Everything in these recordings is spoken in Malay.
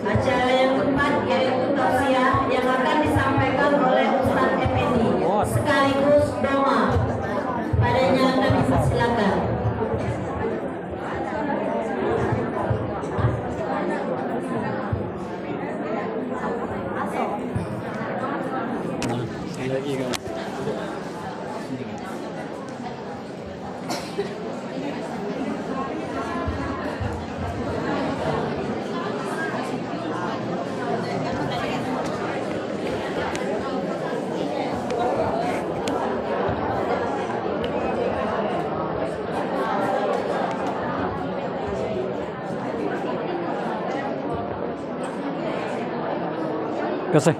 Acara yang keempat yaitu tausiah yang akan disampaikan oleh Ustadz Effendi sekaligus doa. Padanya kami persilakan. Kasih.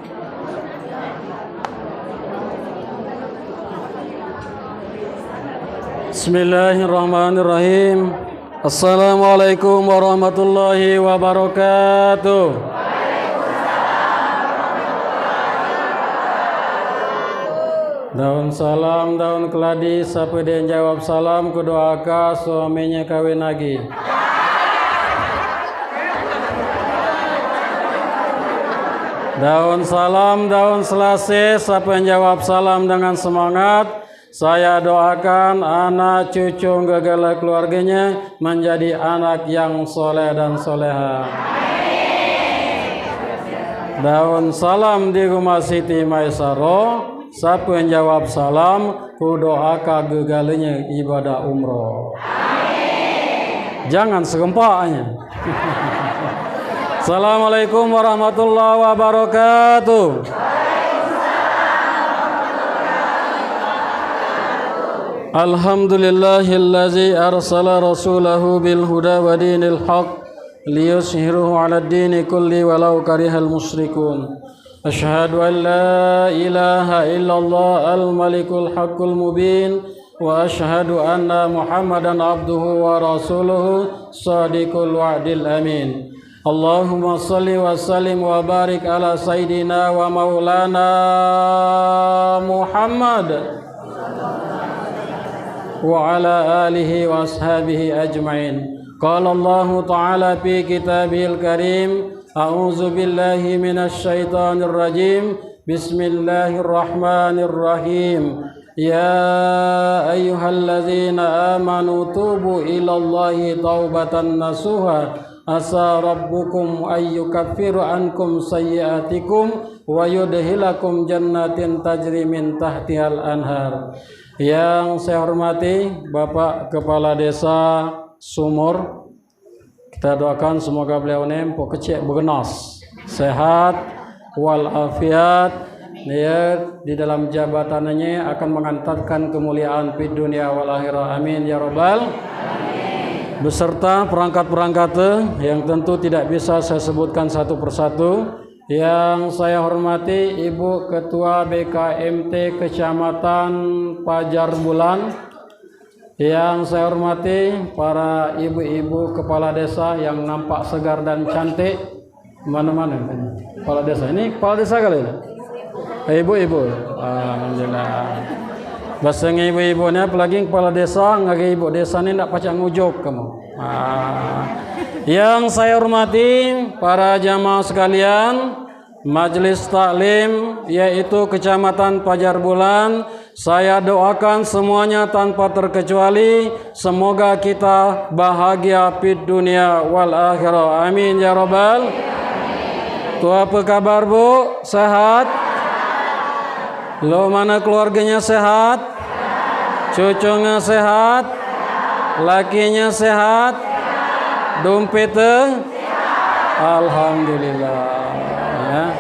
Bismillahirrahmanirrahim. Assalamualaikum warahmatullahi wabarakatuh. Daun salam, daun keladi, siapa dia jawab salam, kudoaka suaminya kawin lagi. Daun salam, daun selasih, siapa yang jawab salam dengan semangat, saya doakan anak cucu gegala keluarganya menjadi anak yang soleh dan soleha. Daun salam di rumah Siti Maisaro, siapa yang jawab salam, ku doakan gegalanya ibadah umroh. Jangan segempaknya. Assalamualaikum warahmatullahi wabarakatuh. Alhamdulillahillazi arsala rasulahu bil huda wa dinil haq liyuzhirahu 'alad dini kulli walau karihal musyrikun. Asyhadu an la ilaha illallah al-malikul haqqul mubin wa asyhadu anna Muhammadan abduhu wa rasuluhu shadiqul wa'dil amin. Allahumma salli wa sallim wa barik ala sayyidina wa maulana Muhammad wa ala alihi wa ashabihi ajma'in. Qala Allah ta'ala fi kitabihil karim, a'udzu billahi minasy syaithanir rajim. Bismillahirrahmanirrahim. Ya ayyuhalladzina amanu tubu ilallahi taubatan nasuha. Asa rabbukum ayyukaffiru ankum sayyiatikum wa yudhilakum jannatin tajri min tahtihal anhar. Yang saya hormati Bapak Kepala Desa Sumur, kita doakan semoga beliau ini pokoknya begenas, sehat walafiat, ya, di dalam jabatannya akan mengantarkan kemuliaan di dunia wal akhirah. Amin ya rabbal alamin. Beserta perangkat-perangkat yang tentu tidak bisa saya sebutkan satu persatu. Yang saya hormati Ibu Ketua BKMT Kecamatan Pajar Bulan. Yang saya hormati para ibu-ibu kepala desa yang nampak segar dan cantik. Mana-mana kepala desa ini, kepala desa kali ini? Ibu-ibu, alhamdulillah. Bahasa ibu-ibunya apalagi kepala desa, ngagi ibu desa ini tidak pacak ngujuk kamu. Yang saya hormati para jamaah sekalian, Majelis Taklim yaitu Kecamatan Pajar Bulan, saya doakan semuanya tanpa terkecuali semoga kita bahagia di dunia wal akhirah. Amin ya rabbal. Tuh apa kabar Bu? Sehat? Lo mana keluarganya sehat? Cucunya sehat? Lakinya sehat? Dompetnya? Alhamdulillah. Ya.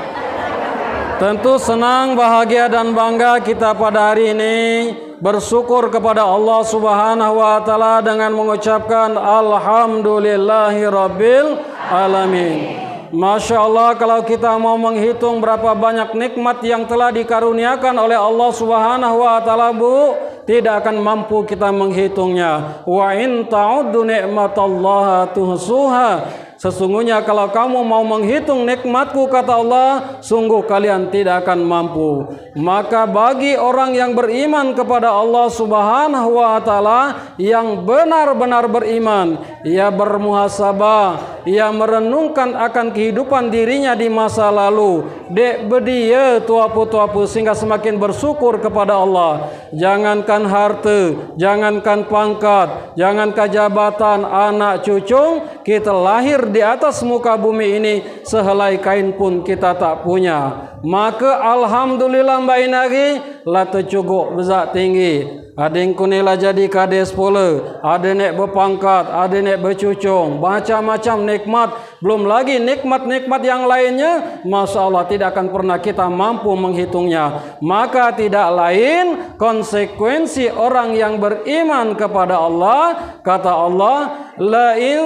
Tentu senang, bahagia dan bangga kita pada hari ini bersyukur kepada Allah Subhanahu wa taala dengan mengucapkan alhamdulillahirabbil alamin. Masya Allah, kalau kita mau menghitung berapa banyak nikmat yang telah dikaruniakan oleh Allah Subhanahu wa taala, Bu, tidak akan mampu kita menghitungnya. Wa in ta'uddu ni'matallahi tuhsuha. Sesungguhnya kalau kamu mau menghitung nikmatku, kata Allah, sungguh kalian tidak akan mampu. Maka bagi orang yang beriman kepada Allah Subhanahu wa taala, yang benar-benar beriman, ia bermuhasabah, ia merenungkan akan kehidupan dirinya di masa lalu, dek bedia tuapu-tuapu, sehingga semakin bersyukur kepada Allah. Jangankan harta, jangankan pangkat, jangankan jabatan, anak cucu, kita lahir di atas muka bumi ini, sehelai kain pun kita tak punya. Maka alhamdulillah mbak inagi lah tercuguk bezak tinggi. Ada yang kunila jadi kades pula, ada nek berpangkat, ada nek bercucung, macam-macam nikmat. Belum lagi nikmat-nikmat yang lainnya, Masya Allah tidak akan pernah kita mampu menghitungnya. Maka tidak lain konsekuensi orang yang beriman kepada Allah. Kata Allah, la in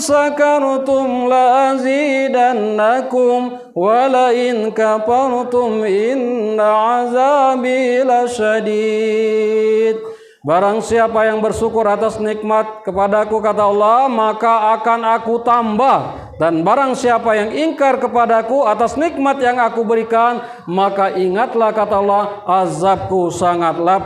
sakartum la azidannakum wa la in kafartum inna azabi lasyadid. Barang siapa yang bersyukur atas nikmat kepadaku, kata Allah, maka akan aku tambah. Dan barang siapa yang ingkar kepadaku atas nikmat yang aku berikan, maka ingatlah, kata Allah, azabku sangatlah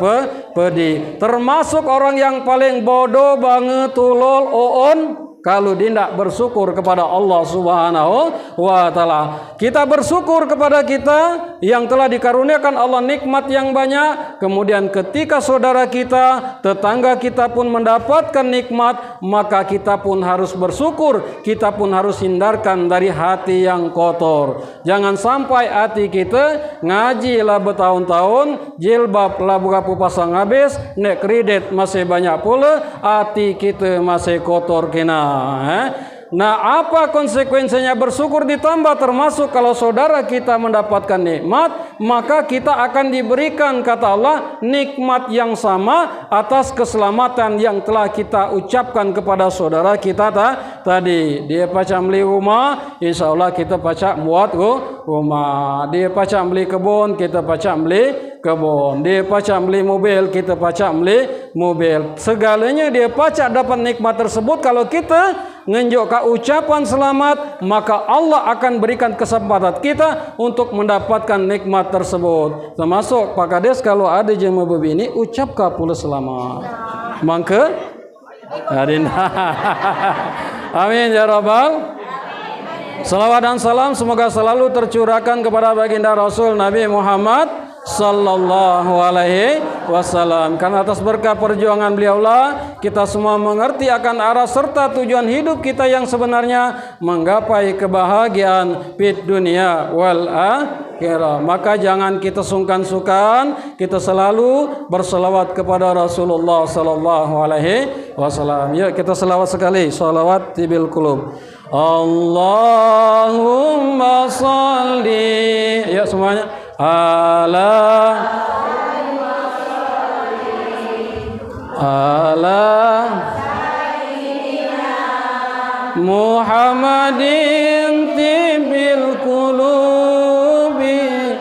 pedih. Termasuk orang yang paling bodoh banget, tulul, oon, kalau dia tidak bersyukur kepada Allah Subhanahu wa taala. Kita bersyukur kepada kita yang telah dikaruniakan Allah nikmat yang banyak. Kemudian ketika saudara kita, tetangga kita pun mendapatkan nikmat, maka kita pun harus bersyukur. Kita pun harus hindarkan dari hati yang kotor. Jangan sampai hati kita ngaji lah bertahun-tahun, jilbab lah buka pasang habis, nek kredit masih banyak pula, hati kita masih kotor kena. Nah, apa konsekuensinya bersyukur ditambah termasuk kalau saudara kita mendapatkan nikmat, maka kita akan diberikan, kata Allah, nikmat yang sama atas keselamatan yang telah kita ucapkan kepada saudara kita tadi. Dia pacak beli rumah, insya Allah kita pacak buat rumah. Dia pacak beli kebun, kita pacak beli kebun. Dia pacak beli mobil, kita pacak beli mobil. Segalanya dia pacak dapat nikmat tersebut. Kalau kita menunjukkan ucapan selamat, maka Allah akan berikan kesempatan kita untuk mendapatkan nikmat tersebut. Termasuk Pak Kades, kalau ada jemaah begini, ucapkan pula selamat. Mangke hadin. Amin ya rabbal. Salawat dan salam semoga selalu tercurahkan kepada baginda Rasul Nabi Muhammad sallallahu alaihi wasallam. Karena atas berkah perjuangan beliaulah kita semua mengerti akan arah serta tujuan hidup kita yang sebenarnya, menggapai kebahagiaan fid dunia wal akhirah. Maka jangan kita sungkan-sungkan, kita selalu berselawat kepada Rasulullah sallallahu alaihi wasallam. Yuk kita selawat sekali, salawat tibil qulub. Allahumma salli, ya semuanya, ala Muhammadin tibil qulubi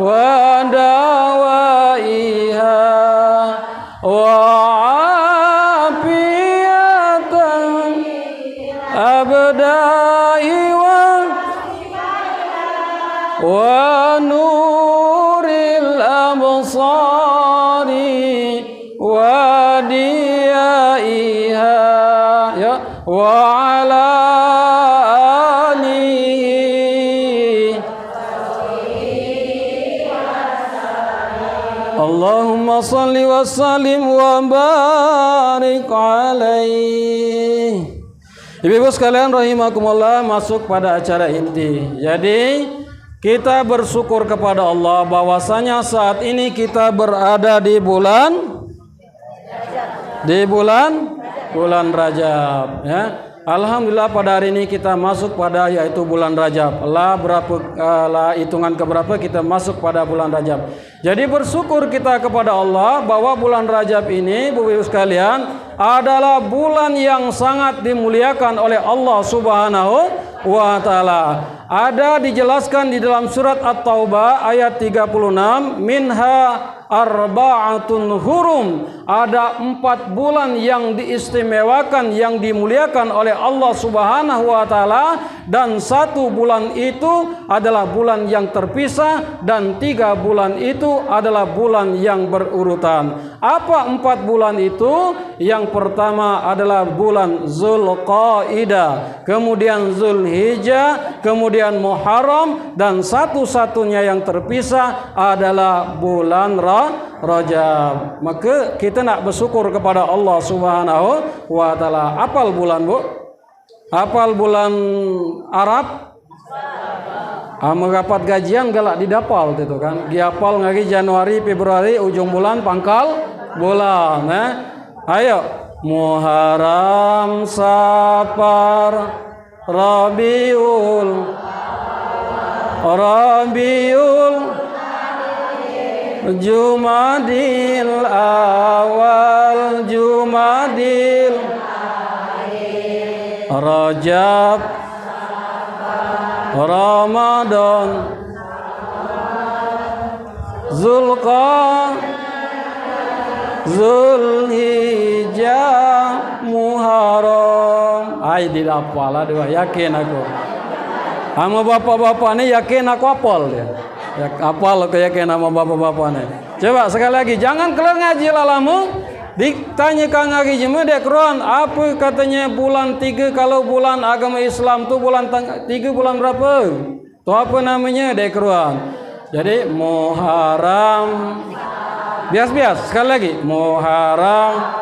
wa dawaiha wa afiyatan abda'i wa nuril absari wa diyaiha ya wa ala alihi. Allahumma salli wa sallim wa barik alaihi. Ibu-ibu sekalian rahimakumullah, masuk pada acara inti. Jadi kita bersyukur kepada Allah bahwasanya saat ini kita berada di bulan Rajab, ya. Alhamdulillah pada hari ini kita masuk pada yaitu bulan Rajab. Lah hitungan keberapa kita masuk pada bulan Rajab. Jadi bersyukur kita kepada Allah bahwa bulan Rajab ini, Ibu-ibu sekalian, adalah bulan yang sangat dimuliakan oleh Allah Subhanahu wa taala. Ada dijelaskan di dalam surat At-Taubah ayat 36, minha arba'atun hurum. Ada 4 bulan yang diistimewakan, yang dimuliakan oleh Allah Subhanahu wa taala, dan 1 bulan itu adalah bulan yang terpisah dan 3 bulan itu adalah bulan yang berurutan. Apa 4 bulan itu? Yang pertama adalah bulan Zulqaidah, kemudian Zulhijjah, kemudian Muharram, dan satu-satunya yang terpisah adalah bulan Rajab. Maka kita nak bersyukur kepada Allah Subhanahu wa taala. Apal bulan, Bu? Apal bulan Arab? Merapat gajian galak didapal itu kan. Diapal ngari Januari, Februari, ujung bulan pangkal bulan, Ayo, Muharram, Safar, Rabiul Jumadil awal, Jumadil Rajab, Ramadan, Zulhijjah, Muharram. Ai dihafal lah dua, yakin aku. Sama bapak-bapak ni yakin aku hafal dia. Ya hafal aku yakin sama bapak-bapak ni. Coba sekali lagi, jangan keluar ngaji lalamu. Ditanya kang ngaji jemaah dek Quran, apa katanya bulan 3 kalau bulan agama Islam tu bulan 3 bulan berapa? Tu apa namanya dek Quran? Jadi Muharram. Bias-bias sekali lagi. Muharram.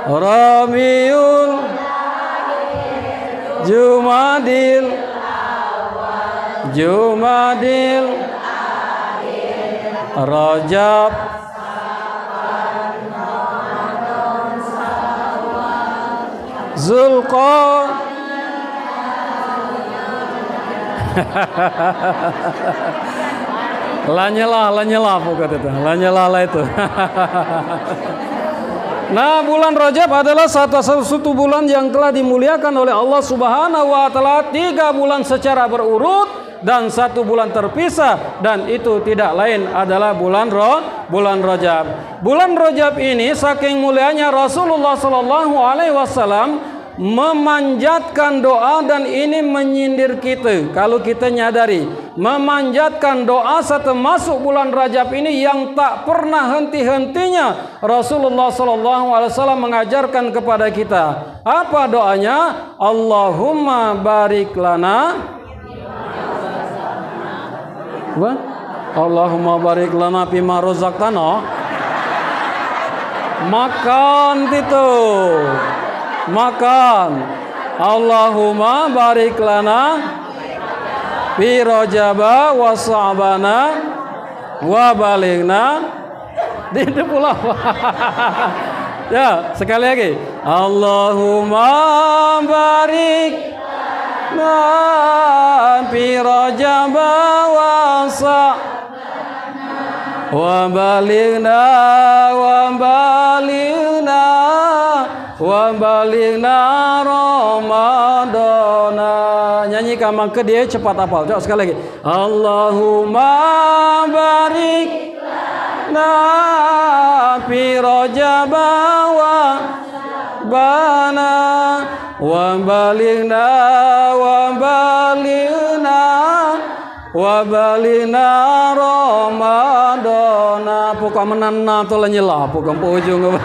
Rabiul, Jumadil, Rajab, Zulqaidah. Lanyalah pokok itu. Lanyalah itu. Nah, bulan Rajab adalah satu bulan yang telah dimuliakan oleh Allah Subhanahu wa taala. 3 bulan secara berurut dan 1 bulan terpisah, dan itu tidak lain adalah bulan Rajab. Bulan Rajab ini saking mulianya Rasulullah sallallahu alaihi wasallam memanjatkan doa, dan ini menyindir kita kalau kita nyadari memanjatkan doa setelah masuk bulan Rajab ini yang tak pernah henti-hentinya. Rasulullah sallallahu alaihi wasallam mengajarkan kepada kita. Apa doanya? Allahumma barik lana, Allahumma barik lana fima razaqtana. Makan itu. Makan. Allahumma barik lana fi Rajaba wa Sa'bana wa balighna di pula. Ya, sekali lagi. Allahumma barik lana fi Rajaba wa Sa'bana wa balighna Ramadana. Nyanyi kamang ke dia cepat hafal. Coba sekali lagi. Allahumma barik lana fi Rajaba wa bana wa balighna Ramadana. Pokok menana tu lanyalah pokok ujung.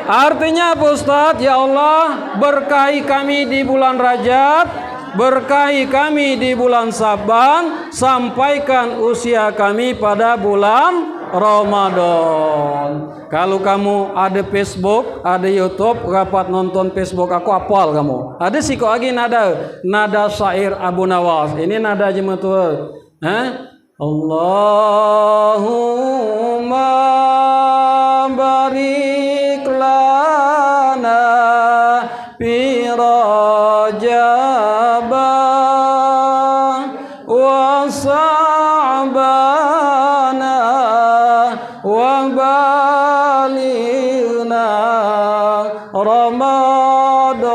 Artinya apa Ustaz? Ya Allah, berkahi kami di bulan Rajab, berkahi kami di bulan Saban, sampaikan usia kami pada bulan Ramadan. Kalau kamu ada Facebook, ada YouTube, rapat nonton Facebook aku hafal kamu. Ada siko lagi nada syair Abu Nawas. Ini nada jemaah tuh. Allahumma barik lana fi Rajaba wa Sa'bana Ramadana.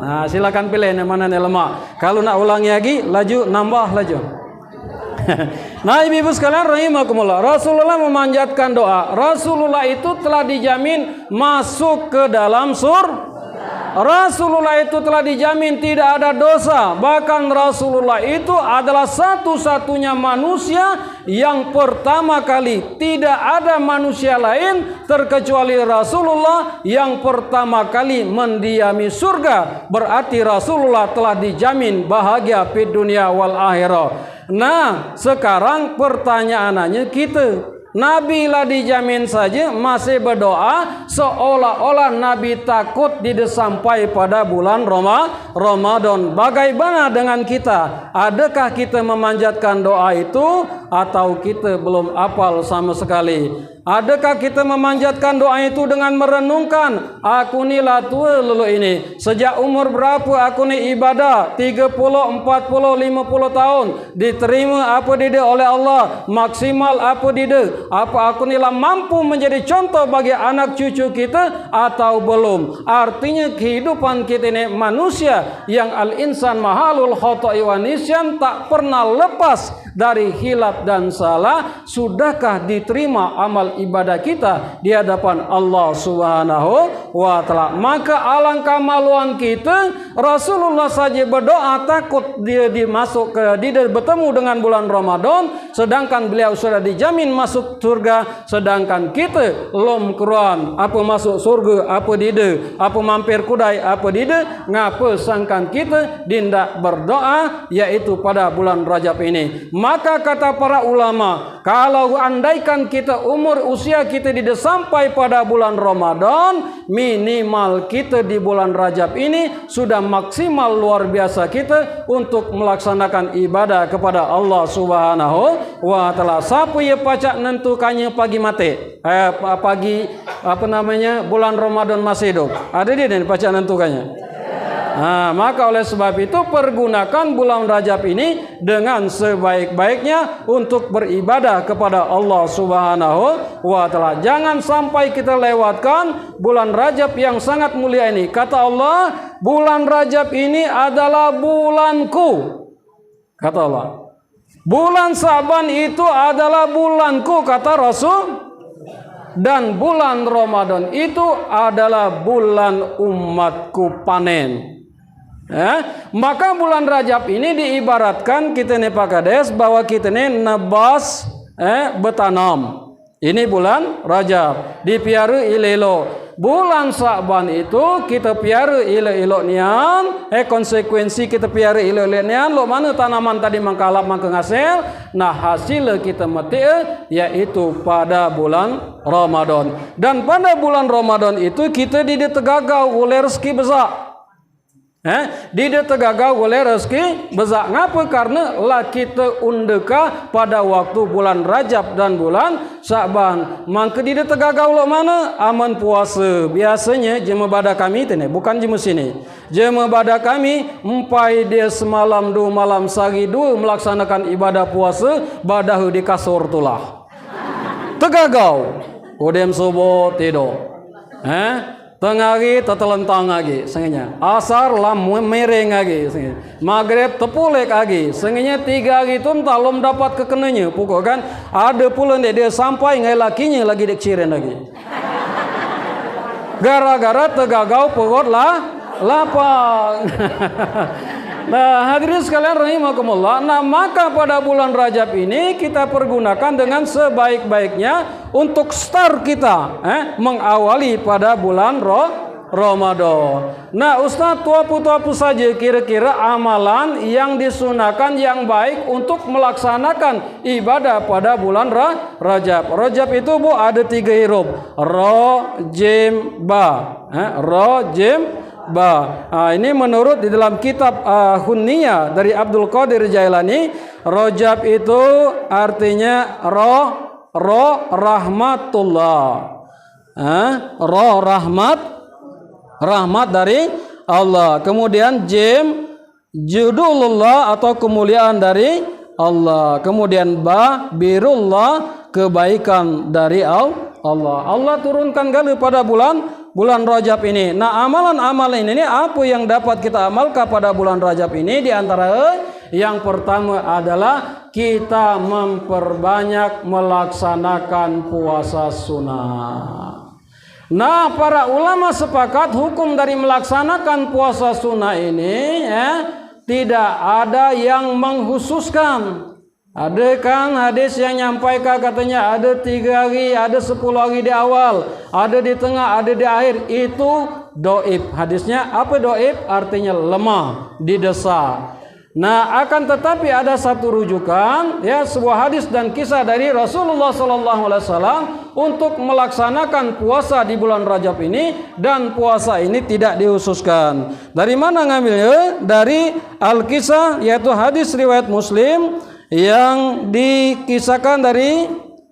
Nah, silakan pilih yang mana yang lemah. Kalau nak ulangi lagi, laju nambah laju. Nah, ibu-ibu sekalian rahimakumullah, Rasulullah memanjatkan doa. Rasulullah itu telah dijamin masuk ke dalam surga. Rasulullah itu telah dijamin tidak ada dosa. Bahkan Rasulullah itu adalah satu-satunya manusia yang pertama kali, tidak ada manusia lain terkecuali Rasulullah yang pertama kali mendiami surga. Berarti Rasulullah telah dijamin bahagia di dunia wal akhirah. Nah, sekarang pertanyaannya kita, Nabi lah dijamin saja masih berdoa seolah-olah Nabi takut tidak sampai pada bulan Ramadan. Bagaimana dengan kita? Adakah kita memanjatkan doa itu atau kita belum hafal sama sekali? Adakah kita memanjatkan doa itu dengan merenungkan, aku ni lah tua lulu ini, sejak umur berapa aku ni ibadah, 30, 40, 50 tahun, diterima apa dia oleh Allah, maksimal apa dia, apa aku ni lah mampu menjadi contoh bagi anak cucu kita atau belum? Artinya kehidupan kita ini manusia yang al-insan mahalul khoto'i wa nisyan, tak pernah lepas dari hilaf dan salah. Sudahkah diterima amal ibadah kita di hadapan Allah Subhanahu wa taala? Maka alangkah maluan kita, Rasulullah saja berdoa takut dia bertemu dengan bulan Ramadan, sedangkan beliau sudah dijamin masuk surga, sedangkan kita lom Quran apa masuk surga apa dide, apa mampir kudai apa dide, ngapa sangkan kita dindak berdoa yaitu pada bulan Rajab ini? Maka kata para ulama, kalau andaikan kita usia kita tidak sampai pada bulan Ramadan, minimal kita di bulan Rajab ini sudah maksimal luar biasa kita untuk melaksanakan ibadah kepada Allah Subhanahu wa taala. Siapa yang pacak nentukannya pagi mati? Pagi bulan Ramadan masih hidup. Ada dia yang pacak nentukannya. Nah, maka oleh sebab itu pergunakan bulan Rajab ini dengan sebaik-baiknya untuk beribadah kepada Allah Subhanahu wa taala. Jangan sampai kita lewatkan bulan Rajab yang sangat mulia ini. Kata Allah, bulan Rajab ini adalah bulanku. Kata Allah, bulan Sa'ban itu adalah bulanku, kata Rasul. Dan bulan Ramadan itu adalah bulan umatku panen. Maka bulan Rajab ini diibaratkan kita ni Pak Kades bahwa kita ni nebas bertanam. Ini bulan Rajab dipiara ilelo. Bulan Sa'ban itu kita piara ilo-ilo nian, konsekuensi kita piara ilo-ilo nian, lo mana tanaman tadi mangkalap mangka ngasil, nah hasil kita mati yaitu pada bulan Ramadan. Dan pada bulan Ramadan itu kita ditegagau oleh rezeki besar. Dia tergagau oleh rezeki besar. Ngapa? Karena lah kita undeka pada waktu bulan Rajab dan bulan Sa'ban. Maka dia tergagau lo mana? Aman puasa. Biasanya jemaah badak kami ini bukan jemaah sini. Jemaah badak kami empai dia semalam 2 malam sehari 2 melaksanakan ibadah puasa, badah di kasur tulah. Tergagau. Udem subuh tidur. Tengah hari tertelentang lagi senginya. Asar lah mereng lagi senginya. Maghrib terpulek lagi. Senginya 3 hari tu entah lom dapat kekenanya. Pukul kan. Ada pula dia sampai ngai lakinya lagi dek ciren lagi. Gara-gara tergagau perut lapang. Nah, hadirin sekalian rahimakumullah. Nah, maka pada bulan Rajab ini kita pergunakan dengan sebaik-baiknya untuk start kita mengawali pada bulan Ramadan. Nah, Ustaz, tuapu-tuapu saja kira-kira amalan yang disunahkan yang baik untuk melaksanakan ibadah pada bulan Rajab. Rajab itu Bu ada 3 huruf. Ra, Jim, Ba. Ra, Jim, Ba. Ini menurut di dalam kitab Hunniyah dari Abdul Qadir Jailani, Rajab itu artinya roh rahmatullah. Roh rahmat dari Allah. Kemudian jim judulullah atau kemuliaan dari Allah. Kemudian ba birullah kebaikan dari Allah. Allah turunkan gali pada bulan Rajab ini. Nah, amalan-amalan ini apa yang dapat kita amalkan pada bulan Rajab ini? Di antara yang pertama adalah kita memperbanyak melaksanakan puasa sunnah. Nah, para ulama sepakat hukum dari melaksanakan puasa sunnah ini tidak ada yang menghususkan. Ada kan hadis yang nyampaikan katanya ada 3 hari, ada 10 hari di awal, ada di tengah, ada di akhir. Itu doib. Hadisnya apa doib? Artinya lemah, didesak. Nah, akan tetapi ada satu rujukan, ya, sebuah hadis dan kisah dari Rasulullah SAW untuk melaksanakan puasa di bulan Rajab ini, dan puasa ini tidak dihususkan. Dari mana ngambilnya? Dari Al-Kisah, yaitu hadis riwayat Muslim yang dikisahkan dari,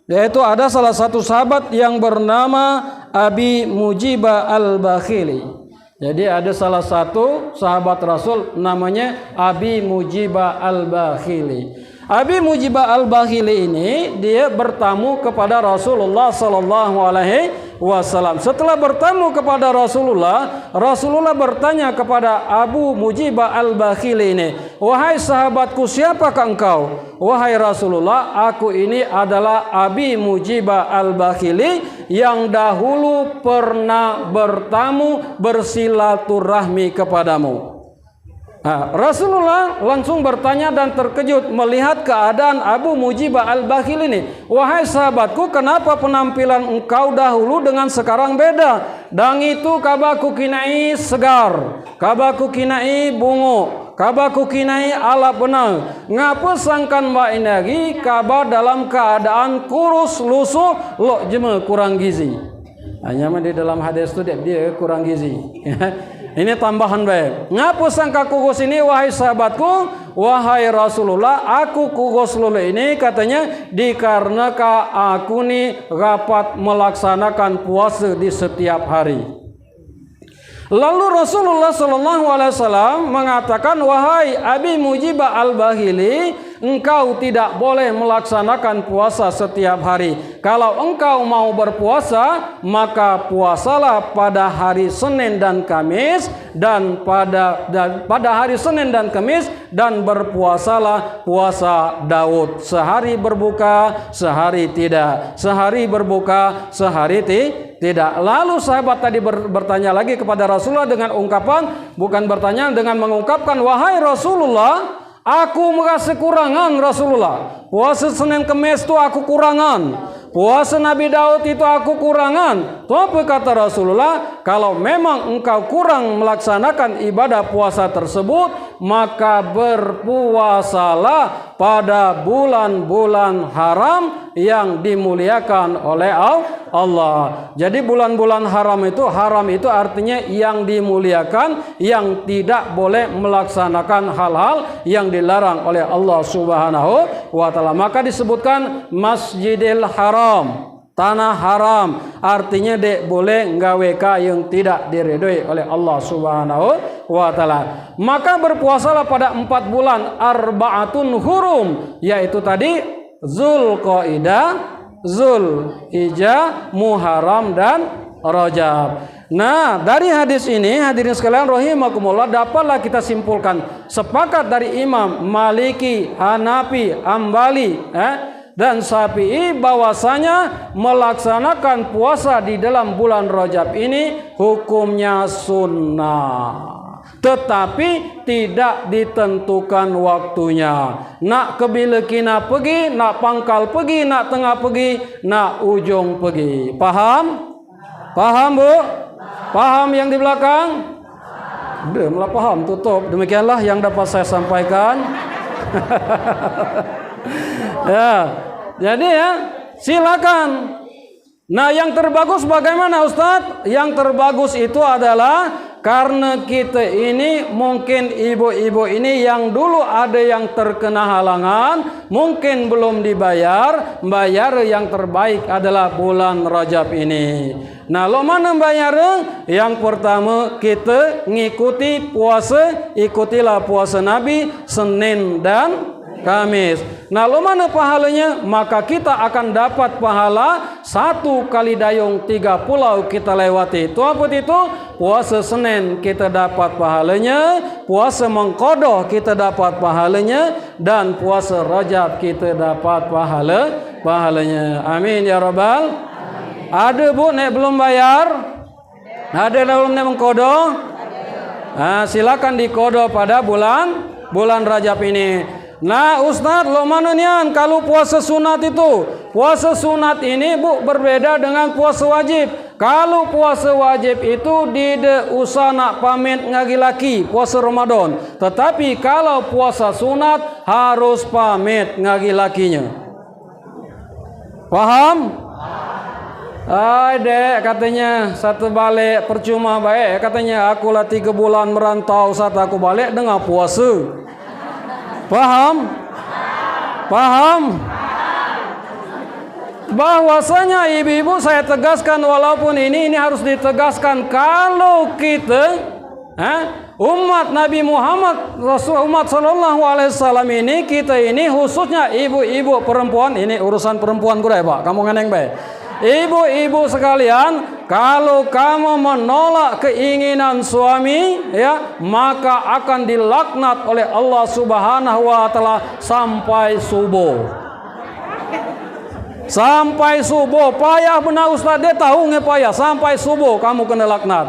yaitu ada salah satu sahabat yang bernama Abi Mujibah Al-Bakhili. Jadi ada salah satu sahabat Rasul namanya Abi Mujibah Al-Bakhili. Abi Mujibah Al-Bakhili ini dia bertamu kepada Rasulullah sallallahu alaihi wasallam. Setelah bertamu kepada Rasulullah, Rasulullah bertanya kepada Abu Mujibah Al-Bakhili ini, "Wahai sahabatku, siapakah engkau?" "Wahai Rasulullah, aku ini adalah Abi Mujibah Al-Bakhili yang dahulu pernah bertamu bersilaturahmi kepadamu." Nah, Rasulullah langsung bertanya dan terkejut melihat keadaan Abu Mujibah Al-Bakhili ini. "Wahai sahabatku, kenapa penampilan engkau dahulu dengan sekarang beda? Dan itu kabaku kinai segar, kabaku kinai bungo, kabaku kinai ala benang. Ngapa sangkan mbak ini lagi kabar dalam keadaan kurus lusuh lo jema kurang gizi." Hanya di dalam hadis itu dia kurang gizi. Ini tambahan baik. Ngapa sangka kugus ini wahai sahabatku? Wahai Rasulullah, aku kugus lulu ini katanya dikarenakan aku nih rapat melaksanakan puasa di setiap hari. Lalu Rasulullah SAW mengatakan, "Wahai Abi Mujibah Al-Bakhili, engkau tidak boleh melaksanakan puasa setiap hari. Kalau engkau mau berpuasa, maka puasalah pada hari Senin dan Kamis, dan pada hari Senin dan Kamis, dan berpuasalah puasa Daud. Sehari berbuka, sehari tidak. Sehari berbuka, sehari tidak." Lalu sahabat tadi bertanya lagi kepada Rasulullah dengan ungkapan, bukan bertanya, dengan mengungkapkan, "Wahai Rasulullah, aku merasa kurangan Rasulullah. Puasa Senin Kamis itu aku kurangan. Puasa Nabi Daud itu aku kurangan." Tapi kata Rasulullah, "Kalau memang engkau kurang melaksanakan ibadah puasa tersebut, maka berpuasalah pada bulan-bulan haram yang dimuliakan oleh Allah." Jadi bulan-bulan haram itu artinya yang dimuliakan, yang tidak boleh melaksanakan hal-hal yang dilarang oleh Allah Subhanahu wa taala. Maka disebutkan Masjidil Haram, tanah haram, artinya dek boleh nggawe yang tidak diridhoi oleh Allah Subhanahu wa taala. Maka berpuasalah pada 4 bulan arba'atun hurum, yaitu tadi Zulqaidah, Zulhijjah, Muharram dan Rajab. Nah, dari hadis ini hadirin sekalian rahimakumullah, dapatlah kita simpulkan sepakat dari Imam Maliki, Hanafi, Hambali dan Syafi'i bahwasanya melaksanakan puasa di dalam bulan Rajab ini hukumnya sunnah, tetapi tidak ditentukan waktunya. Nak kebilekina pergi, nak pangkal pergi, nak tengah pergi, nak ujung pergi. Paham? Paham, Bu? Paham yang di belakang? Malah paham, tutup. Demikianlah yang dapat saya sampaikan. Ya, jadi ya, silakan. Nah, yang terbagus bagaimana Ustadz? Yang terbagus itu adalah karena kita ini mungkin ibu-ibu ini yang dulu ada yang terkena halangan, mungkin belum dibayar. Bayar yang terbaik adalah bulan Rajab ini. Nah, lo mana bayar? Yang pertama kita ngikuti puasa, ikutilah puasa Nabi Senin dan Kamis. Nah, lo mana pahalanya? Maka kita akan dapat pahala 1 kali dayung 3 pulau kita lewati. Itu apa itu? Puasa Senin kita dapat pahalanya, puasa Mengkodoh kita dapat pahalanya, dan puasa Rajab kita dapat pahalanya. Amin ya rabbal. Ada bu nek belum bayar? Ada belum nek Mengkodoh? Nah, silakan dikodoh pada bulan Rajab ini. Nah, Ustaz, lo mana nian kalau puasa sunat itu? Puasa sunat ini bu berbeda dengan puasa wajib. Kalau puasa wajib itu tidak usah nak pamit ngagi laki puasa Ramadan. Tetapi kalau puasa sunat harus pamit ngagi lakinya. Paham? Ay dek katanya satu balik percuma baik katanya aku lah 3 bulan merantau saat aku balik dengan puasa. Paham? Paham? Bahwasanya ibu-ibu saya tegaskan walaupun ini harus ditegaskan kalau kita umat Nabi Muhammad Rasul umat sallallahu alaihi wasallam ini kita ini khususnya ibu-ibu perempuan ini urusan perempuan gue Pak kamu ngeneng baik. Ibu-ibu sekalian, kalau kamu menolak keinginan suami, ya, maka akan dilaknat oleh Allah Subhanahu wa taala sampai subuh. Sampai subuh, payah benar Ustaz, dia tahu nggak payah, sampai subuh kamu kena laknat.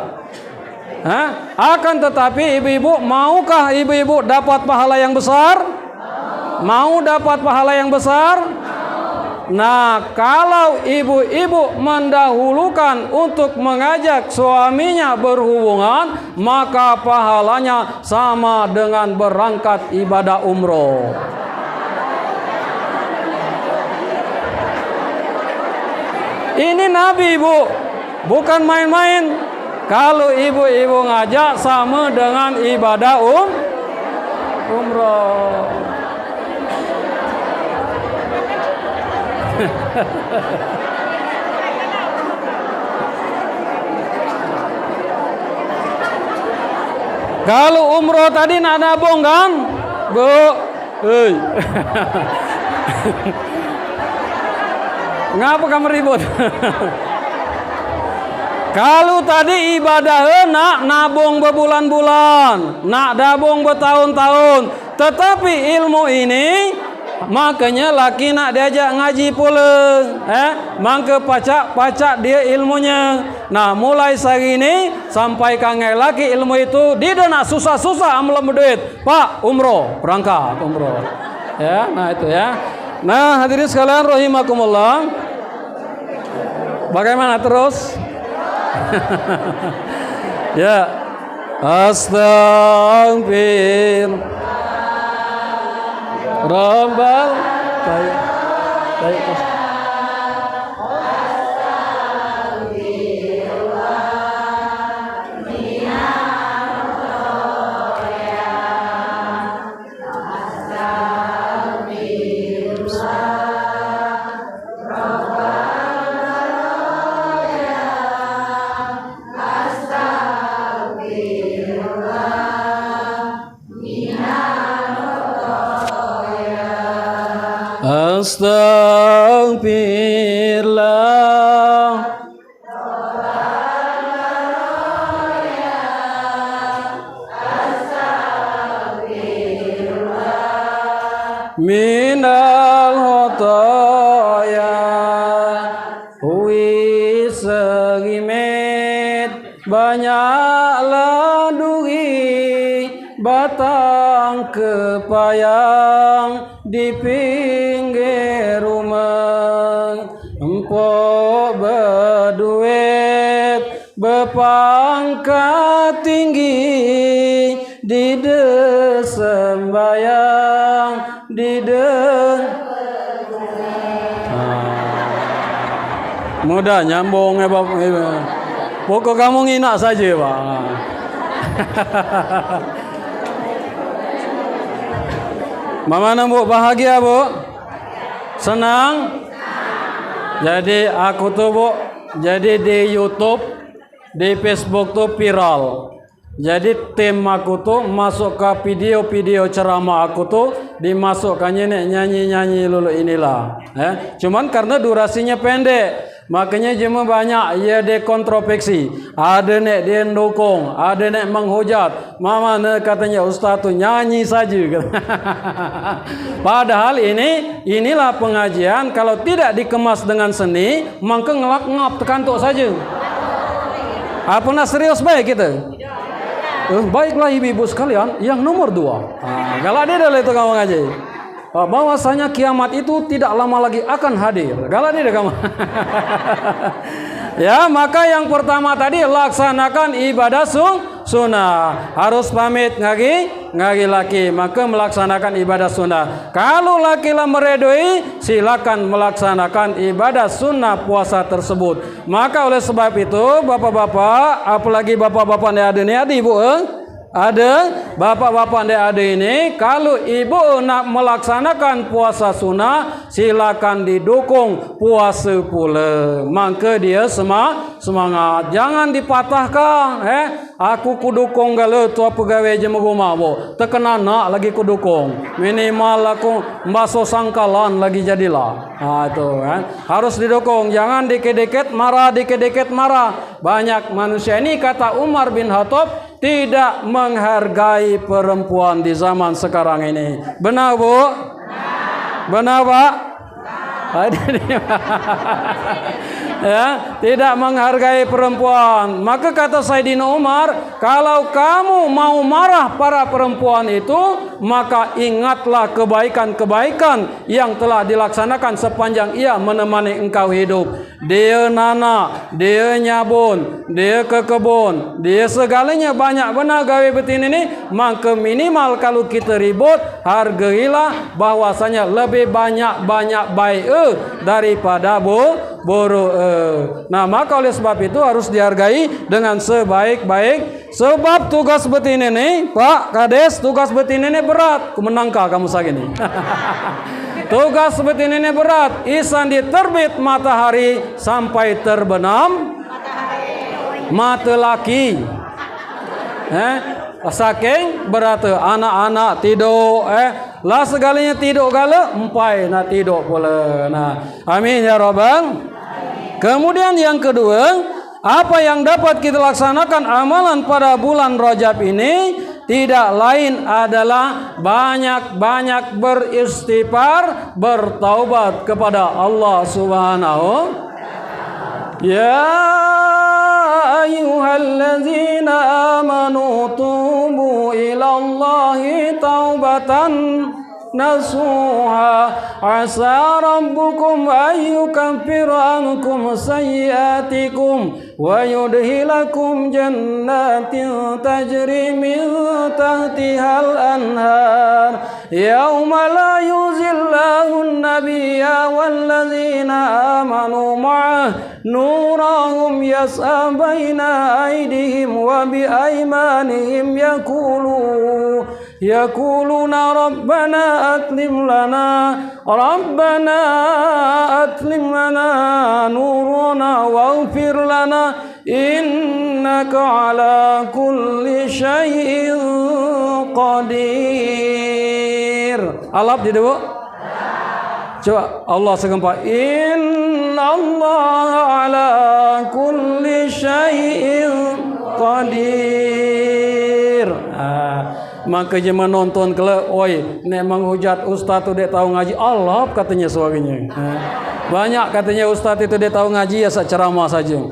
Akan tetapi ibu-ibu, maukah ibu-ibu dapat pahala yang besar? Mau dapat pahala yang besar? Nah, kalau ibu-ibu mendahulukan untuk mengajak suaminya berhubungan, maka pahalanya sama dengan berangkat ibadah umroh. Ini Nabi, Bu, bukan main-main. Kalau ibu-ibu ngajak sama dengan ibadah umroh. Kalau umroh tadi nak nabung kan, Bu? Hei. Ngapa kamu ribut? Kalau tadi ibadah nak nabung berbulan-bulan, nak nabung bertahun-tahun, tetapi ilmu ini makanya laki nak diajak ngaji pula, maka pacak dia ilmunya. Nah, mulai hari ini sampai kangen laki ilmu itu, dia dah nak susah-susah amal duit. Pak, umroh, berangkat umroh. Ya, nah itu ya. Nah, hadirin sekalian rahimakumullah. Bagaimana terus? Ya. Astagfir Rabbal Astagfirullah minal khotoya hui segimit banyaklah duri batang kepayang di pinggir rumah empok berduit berpangkat tinggi di sembayang di mudah nyambung ya Bapak. Pokok kamu nginak saja Pak. Mama Bu bahagia Bu? Senang? Jadi aku tuh Bu, jadi di YouTube, di Facebook tuh viral. Jadi tim aku tuh masuk ke video-video ceramah aku tuh dimasukkannya nih nyanyi-nyanyi lulu inilah. Cuman karena durasinya pendek, makanya cuma banyak ya dia kontroversi. Ada nek dia mendukung, ada nek menghujat. Mama nek katanya ustaz tuh nyanyi saja. Padahal inilah pengajian kalau tidak dikemas dengan seni, maka ngelak-ngap tekantuk saja. Apa nak serius baik kita? Baiklah ibu-ibu sekalian, yang nomor 2. Kalau ada dari itu kamu ngaji. Bahwasanya kiamat itu tidak lama lagi akan hadir. Kalau ada kamu. Ya, maka yang pertama tadi laksanakan ibadah sunnah. Harus pamit ngagi laki, maka melaksanakan ibadah sunnah. Kalau laki lah meredoi, silakan melaksanakan ibadah sunnah puasa tersebut. Maka oleh sebab itu, bapak-bapak, apalagi bapak-bapak yang ada ni ada ibu, ada bapak-bapak yang ada ini, kalau ibu nak melaksanakan puasa sunnah, silakan didukung puasa pula. Maka dia semangat. Jangan dipatahkan. Aku kudukung gala tua pegawai je rumah bo. Terkena nak lagi kudukung. Minimal aku baso sangkalan lagi jadilah. Itu kan. Harus didukung. Jangan dikit-dikit marah. Banyak manusia ini kata Umar bin Khattab tidak menghargai perempuan di zaman sekarang ini. Benar bu? Benar pak? Ya, tidak menghargai perempuan. Maka kata Sayyidina Umar, kalau kamu mau marah para perempuan itu, maka ingatlah kebaikan-kebaikan yang telah dilaksanakan sepanjang ia menemani engkau hidup. Dia nana, dia nyabun, dia ke kebun, dia segalanya banyak benar gawe betin ini. Maka minimal kalau kita ribut, hargailah bahwasanya lebih banyak baik daripada buruk. Nah, maka oleh sebab itu harus dihargai dengan sebaik-baik. Sebab tugas betin ini, Pak Kades, tugas betin ini berat. Kumenangkah kamu sagini. Tugas betin ini berat. Isan diterbit matahari sampai terbenam mata laki. Saking berat anak-anak tidur lah segalanya tidur gala empai nak tidur pula. Nah, amin ya rabbal. Kemudian yang kedua, apa yang dapat kita laksanakan amalan pada bulan Rajab ini tidak lain adalah banyak-banyak beristighfar, bertaubat kepada Allah Subhanahu. Ya ayyuhallazina amanu tubu ilallahi taubatan nasuha asa rabbukum ayyukaffira ankum sayyiatikum wa yudhilakum jannatin tajri min tahtihal anhar yauma la yuzillahu an-nabiyya wallazina amanu ma'ah nurahum yas'a baina aydihim wa bi aymanihim yaquluna rabbana atlim lana nurana waghfir lana innaka ala kulli syai'in qadir. Alap di dewa. Coba Allah segempa. Inna Allah ala kulli syai'in qadir. Maka je menonton kele, oi, nek menghujat ustaz tu dia tahu ngaji. Allah katanya suaranya. Banyak katanya ustaz itu dia tahu ngaji ya ceramah saja.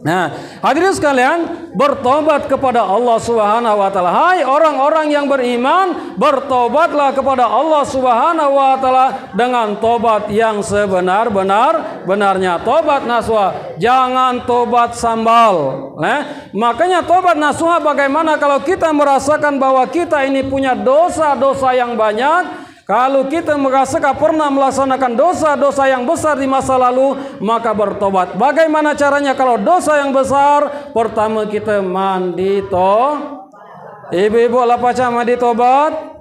Nah, hadirin sekalian, bertobat kepada Allah Subhanahu wa taala. Hai orang-orang yang beriman, bertobatlah kepada Allah Subhanahu wa taala dengan tobat yang sebenar-benarnya. Tobat nasuha, jangan tobat sambal. Makanya tobat nasuha bagaimana kalau kita merasakan bahwa kita ini punya dosa-dosa yang banyak. Kalau kita merasakan pernah melaksanakan dosa-dosa yang besar di masa lalu, maka bertobat. Bagaimana caranya kalau dosa yang besar? Pertama kita mandi Ibu-ibu lah pacar mandi tobat?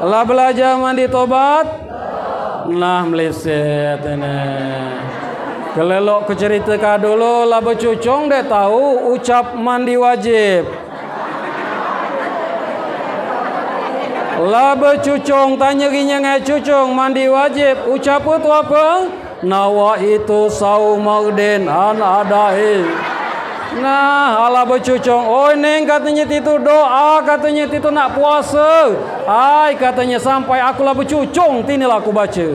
Lah belajar mandi tobat? Nah meleset ini. Kelelok ke cerita dulu lah bercucung dia tahu ucap mandi wajib. Lah bercucung tanya ginya ngai cucung mandi wajib ucap tu apa? Nawa itu saumardin an adai. Nah, ala bercucung. Oh, neng katanya itu doa, katanya itu nak puasa. Ai katanya sampai aku lah bercucung, tinilah aku baca.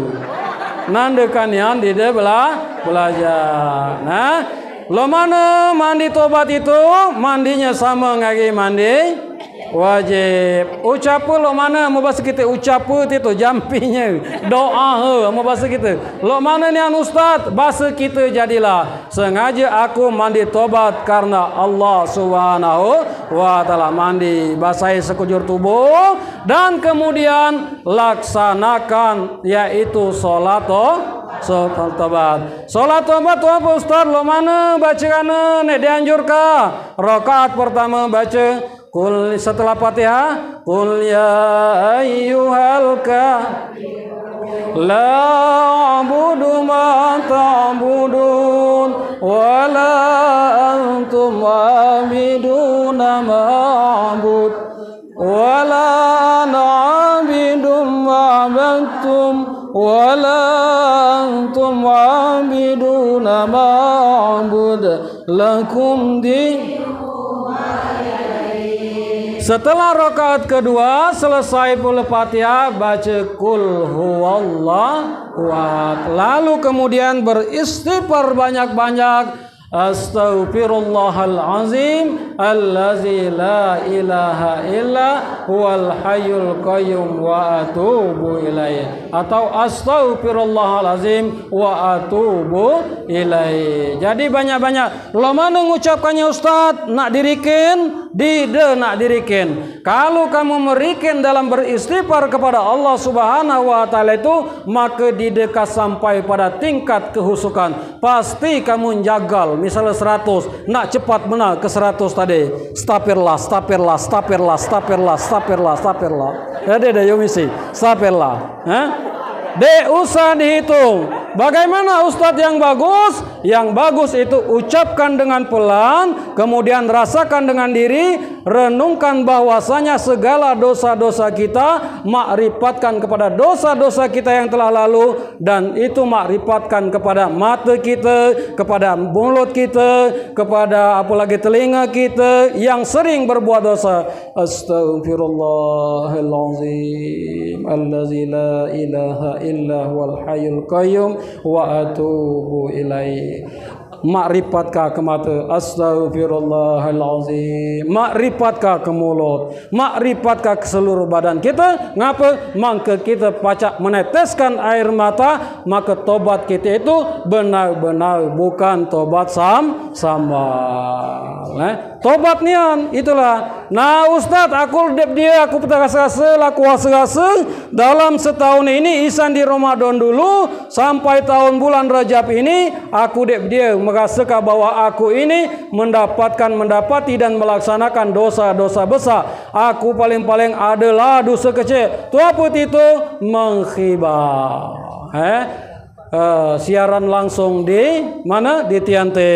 Nanda kan yang di dia belajar. Nah, lo mana mandi tobat itu? Mandinya sama ngagi mandi wajib. Ucap lo mana mau bahasa kita ucap itu jampinya doa mau bahasa kita. Lo mana ni an ustaz bahasa kita jadilah sengaja aku mandi tobat karena Allah Subhanahu wa taala mandi basahi sekujur tubuh dan kemudian laksanakan yaitu salat tobat. Salat tobat tu apa ustaz? Lo mana bacakan ni dianjurkan rakaat pertama baca Qul setelah Fatihah Qul ya ayyuhal kafirun la a'budu ma ta'budun wa la antum a'biduna ma a'bud wa la na'budu ma a'badtum wa la antum a'biduna ma a'bud lakum Setelah rakaat kedua selesai pula Fatihah baca Qul huwallahu ahad. Lalu kemudian beristighfar banyak-banyak. Astaghfirullahal azim allazi la ilaha illa huwal hayyul qayyum wa atubu ilaih. Atau astaghfirullahal azim wa atubu ilaih. Jadi banyak-banyak. Lo mana mengucapkannya Ustaz? Nak dirikin? Dide nak dirikin. Kalau kamu merikin dalam beristighfar kepada Allah Subhanahu wa taala itu, maka didekat sampai pada tingkat kehusukan. Pasti kamu jagal. Misalnya 100, nak cepat benar ke 100 tadi. Astagfirullah. Ada yo misi. Astagfirullah. Usah dihitung. Bagaimana Ustaz yang bagus? Yang bagus itu ucapkan dengan pelan, kemudian rasakan dengan diri, renungkan bahwasanya segala dosa-dosa kita, makrifatkan kepada dosa-dosa kita yang telah lalu, dan itu makrifatkan kepada mata kita, kepada mulut kita, kepada apalagi telinga kita yang sering berbuat dosa. Astaghfirullahalazim allazi la ilaha illa huwal hayyul qayyum wa atubu ilaih. Makrifatkah ke mata? Astaghfirullahalazim. Makrifatkah ke mulut? Makrifatkah ke seluruh badan kita? Ngapa? Maka kita pacak meneteskan air mata, maka tobat kita itu benar-benar bukan tobat sama. Tobat nian itulah. Nah Ustaz, aku rasa-rasa dalam setahun ini isan di Ramadan dulu sampai tahun bulan Rajab ini aku dia merasakan bahwa aku ini mendapati dan melaksanakan dosa-dosa besar. Aku paling-paling adalah dosa kecil. Tu apa itu? Menghibah. Siaran langsung di mana? Di Tiante,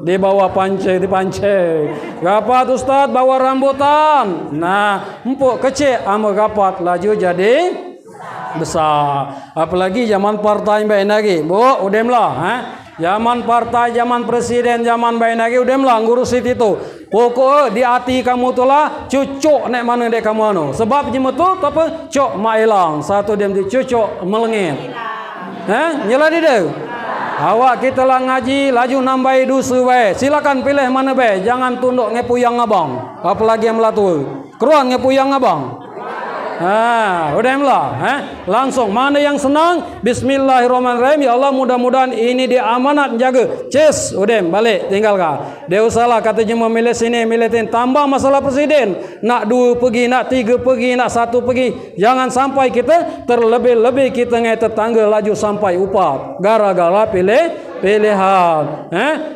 di bawah pantai, di pantai. Gapat Ustaz bawa rambutan. Nah, empuk kecil ama gapat laju jadi besar. Apalagi zaman partai baik lagi. Bu, udemlah, Zaman partai, zaman presiden, zaman baik lagi udemlah ngurusin itu. Pokok di hati kamu tulah cucuk nek mana dek kamu anu. Sebab jema tu apa? Cok mailang. Satu dia cucuk melengit. Nyala dia. Awak kita lah ngaji laju nambai dosa bae. Silakan pilih mana bae. Jangan tunduk ngepuyang abang. Apalagi yang melatu. Keruan ngepuyang abang. Udahlah, langsung mana yang senang? Bismillahirrahmanirrahim. Ya Allah, mudah-mudahan ini dia amanat jaga. Ces, udah balik tinggalkan. Dia usahlah kata cuma milih sini, milih sini. Tambah masalah presiden. Nak 2 pergi, nak 3 pergi, nak 1 pergi. Jangan sampai kita terlebih-lebih kita ngai tetangga laju sampai upah. Gara-gara pilih pilihan.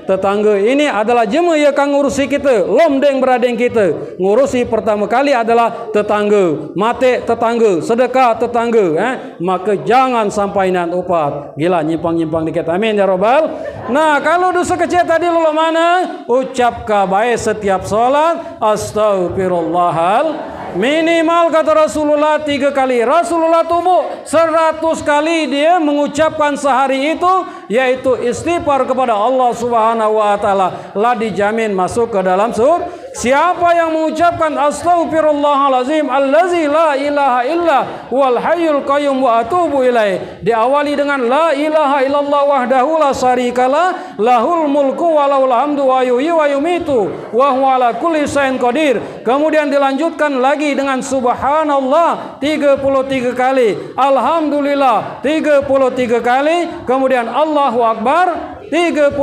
Tetangga ini adalah jema yang akan ngurusi kita. Lomdeng beradeng kita. Ngurusi pertama kali adalah tetangga. Mate tetangga, sedekah tetangga. Maka jangan sampai nan upat. Gila nyimpang-nyimpang dikit. Amin ya Rabbal. Nah, kalau dosa kecil tadi lalu mana? Ucapkan baik setiap solat. Astaghfirullahal Minimal kata Rasulullah 3 kali. Rasulullah tubuh 100 kali dia mengucapkan sehari itu, yaitu istighfar kepada Allah Subhanahu wa taala. Lah dijamin masuk ke dalam surga. Siapa yang mengucapkan astaghfirullahalazim allazi la ilaha illa wal hayyul qayyum wa atubu ilaih, diawali dengan la ilaha illallah wahdahu la syarikalah lahul mulku wa lahul hamdu wa yuhyi wa yumitu wa huwa ala kulli syai'in qadir. Kemudian dilanjutkan lagi dengan subhanallah 33 kali, alhamdulillah 33 kali, kemudian Allahu akbar 33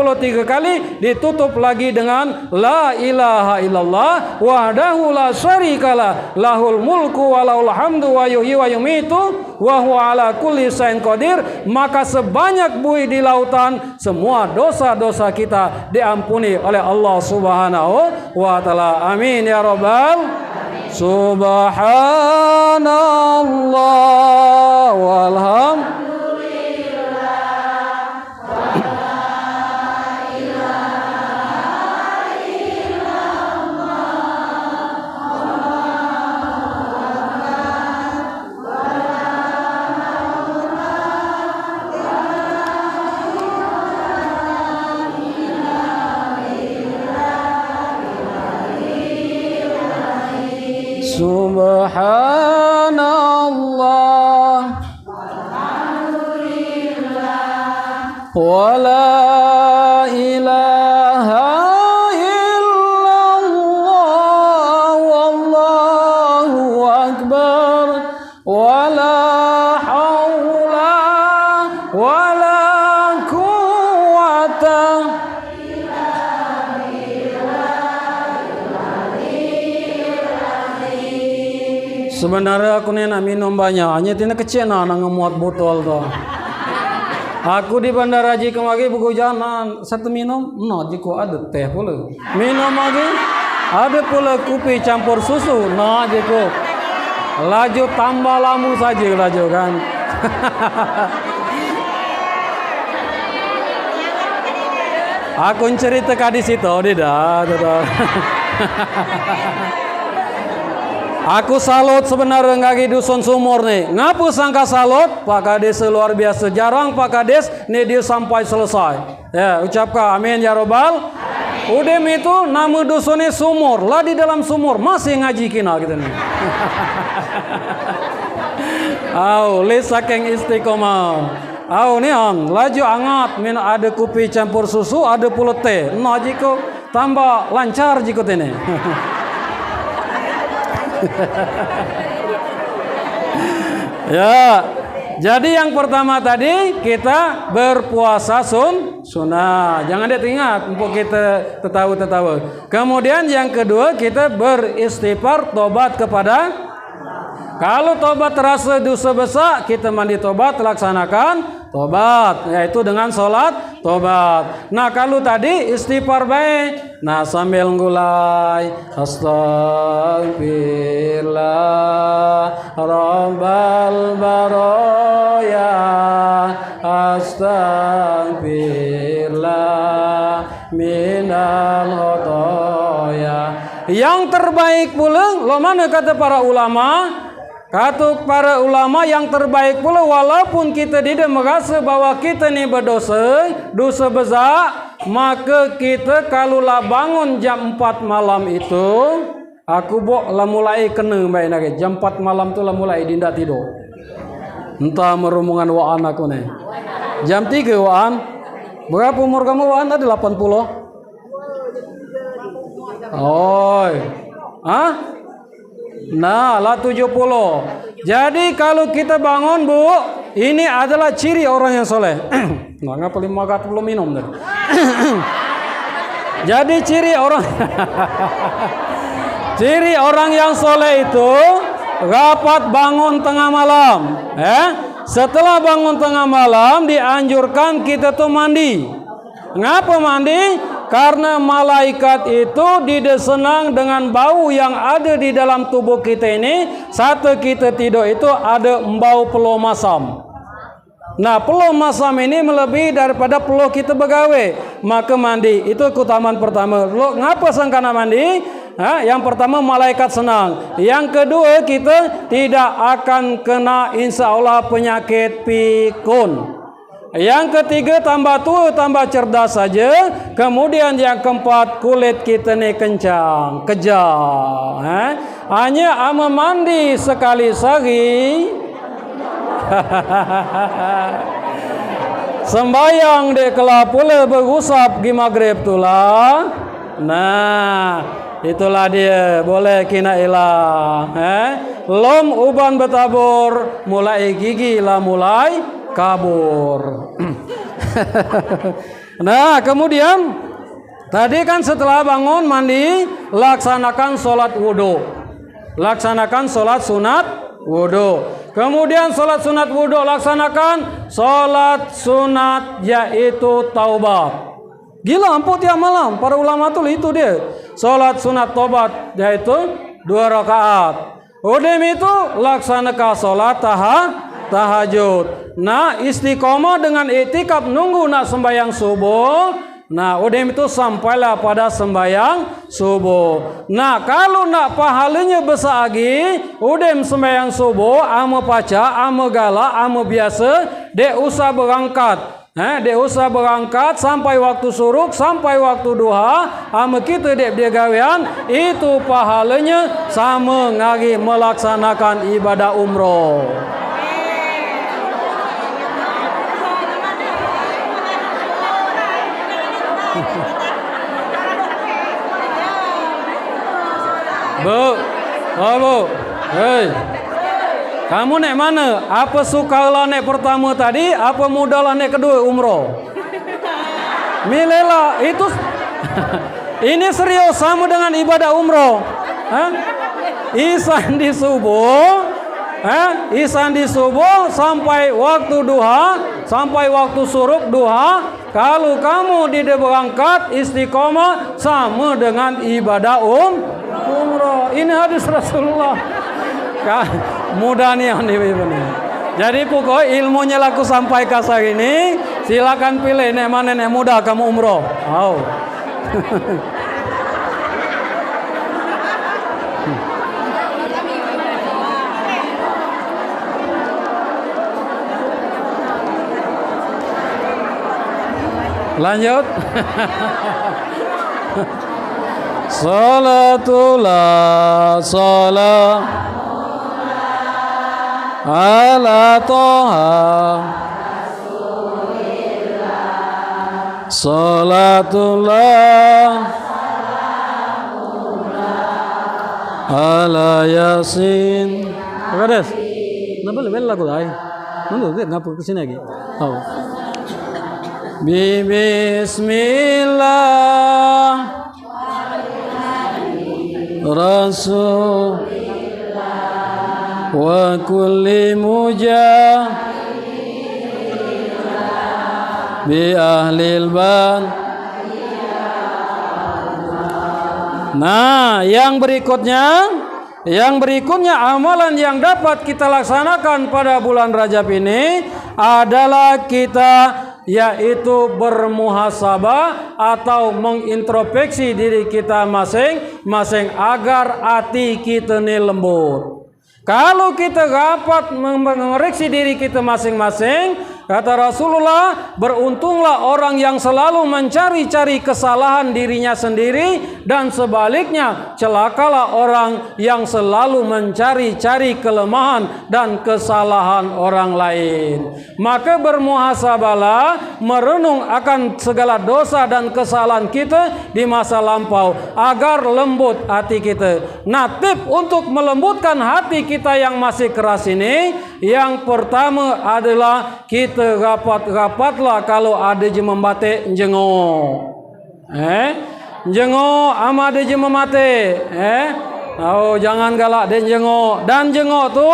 kali, ditutup lagi dengan la ilaha illallah wahdahu la syarikalah lahul mulku wa lahul hamdu wa yuhyi wa yumitu wa huwa ala kulli syai'in qadir. Maka sebanyak buih di lautan, semua dosa-dosa kita diampuni oleh Allah Subhanahu wa taala. Amin ya rabbal subhanallah walhamdulillah. Subhanallah walhamdulillah wa la ilaha illallah wallahu akbar wa la haula wa la quwwata. Sebenarnya aku ni nak minum banyak, hanya tina kecil nak ngemuat botol tu. Aku di Bandar Haji kemari buku jalan satu minum, no jiko ada teh pula. Minum lagi, ada pula kopi campur susu, no jiko. Laju tambah lamu saja laju kan. Aku cerita di situ, tidak. Aku salut sebenarnya ngagi dusun sumur nih. Ngapa sangka salut? Pak Kades luar biasa. Jarang Pak Kades nih dia sampai selesai. Ya, ucapkan amin ya robbal. Udem itu nama dusunnya sumur. Lah di dalam sumur masih ngaji kina gitu nih. Au, li saking istiqomah. Au nih on, laju angat min ada kopi campur susu, ada pula teh. Nah jiko tambah lancar jiko ini. Ya, jadi yang pertama tadi kita berpuasa sunnah. Jangan diingat untuk kita tertawa. Kemudian yang kedua kita beristighfar, tobat kepada. Kalau tobat terasa dosa besar, kita mandi tobat, laksanakan tobat, yaitu dengan sholat tobat. Nah kalau tadi istighfar baik, nah sambil ngulai astagfirullah rabbal baraya, astagfirullah minal khotoya. Yang terbaik pula, lo mana kata para ulama? Kata para ulama yang terbaik pula, walaupun kita tidak merasa bahwa kita ni berdosa, dosa besar, maka kita kalulah bangun jam 4 malam itu, aku lah mulai kena baik lagi. Jam 4 malam tu lah mulai dinda tidur. Entah merumungan waan aku ni. Jam 3 waan. Berapa umur kamu waan? Ada 80. Oi. Hah? Nah, lah 70. Jadi kalau kita bangun, Bu, ini adalah ciri orang yang soleh. Nah, ngapa 5 belum minum tadi? Jadi ciri orang yang soleh itu rapat bangun tengah malam. Setelah bangun tengah malam dianjurkan kita tuh mandi. Ngapa mandi? Karena malaikat itu tidak senang dengan bau yang ada di dalam tubuh kita ini. Saat kita tidur itu ada bau peluh masam. Nah, peluh masam ini melebihi daripada peluh kita begawe. Maka mandi itu keutamaan pertama. Lo ngapa sangkana mandi? Yang pertama malaikat senang. Yang kedua kita tidak akan kena insya Allah penyakit pikun. Yang ketiga tambah tua tambah cerdas saja. Kemudian yang keempat kulit kita ni kencang, kejar. Hanya ama mandi sekali sehari. Sembayang dek kelap pula berusap di maghrib tulah. Nah, itulah dia, boleh kena ilang. Lom uban bertabur, mulai gigi lah mulai kabur. Nah, kemudian tadi kan setelah bangun mandi, laksanakan sholat wudhu. Laksanakan sholat sunat wudhu. Kemudian sholat sunat wudhu laksanakan sholat sunat yaitu taubat. Gila ampun tiap malam. Para ulama tuh itu dia. Sholat sunat taubat yaitu 2 rakaat. Udah itu laksanakan sholat tahajud. Nah, istiqomah dengan iktikaf nunggu nak sembahyang subuh. Nah, udah itu sampailah pada sembahyang subuh. Nah, kalau nak pahalanya besar lagi, udah sembahyang subuh, amo paca, amo gala, amo biasa, dek usah berangkat. Dek usah berangkat sampai waktu suruk, sampai waktu duha, amo kita dek dia gawean, itu pahalanya sama ngagi melaksanakan ibadah umroh. Bu, hei, kamu naik mana? Apa suka lah naik pertama tadi? Apa mudah lah naik kedua umroh? Milela itu, ini serius sama dengan ibadah umroh. Isan di subuh, isan di subuh sampai waktu duha, sampai waktu suruk duha. Kalau kamu tidak berangkat istiqomah sama dengan ibadah umroh. Ini hadis Rasulullah. Mudah nih yang ini. Jadi pokok ilmunya laku sampai kasar ini. Silakan pilih nek mana nek mudah kamu umroh. Oh. Lanjut. Salatullah salam ala toha salatullah ala yasin. Kades. Kenapa lebih lagu dah? Nunggu dia ngapa kesini lagi? Oh. Bismillah Rasul wa kulli bi ahlil ban. Nah, yang berikutnya amalan yang dapat kita laksanakan pada bulan Rajab ini adalah kita yaitu bermuhasabah atau mengintrospeksi diri kita masing-masing agar hati kita ini lembut. Kalau kita dapat mengoreksi diri kita masing-masing, kata Rasulullah, beruntunglah orang yang selalu mencari-cari kesalahan dirinya sendiri, dan sebaliknya celakalah orang yang selalu mencari-cari kelemahan dan kesalahan orang lain. Maka bermuhasabahlah, merenung akan segala dosa dan kesalahan kita di masa lampau agar lembut hati kita. Nah, tip untuk melembutkan hati kita yang masih keras ini, yang pertama adalah kita rapat-rapatlah kalau ada je membatik jengok. Jengok ama ada je memate. Oh, jangan galak dan jenguk. Dan jenguk tu,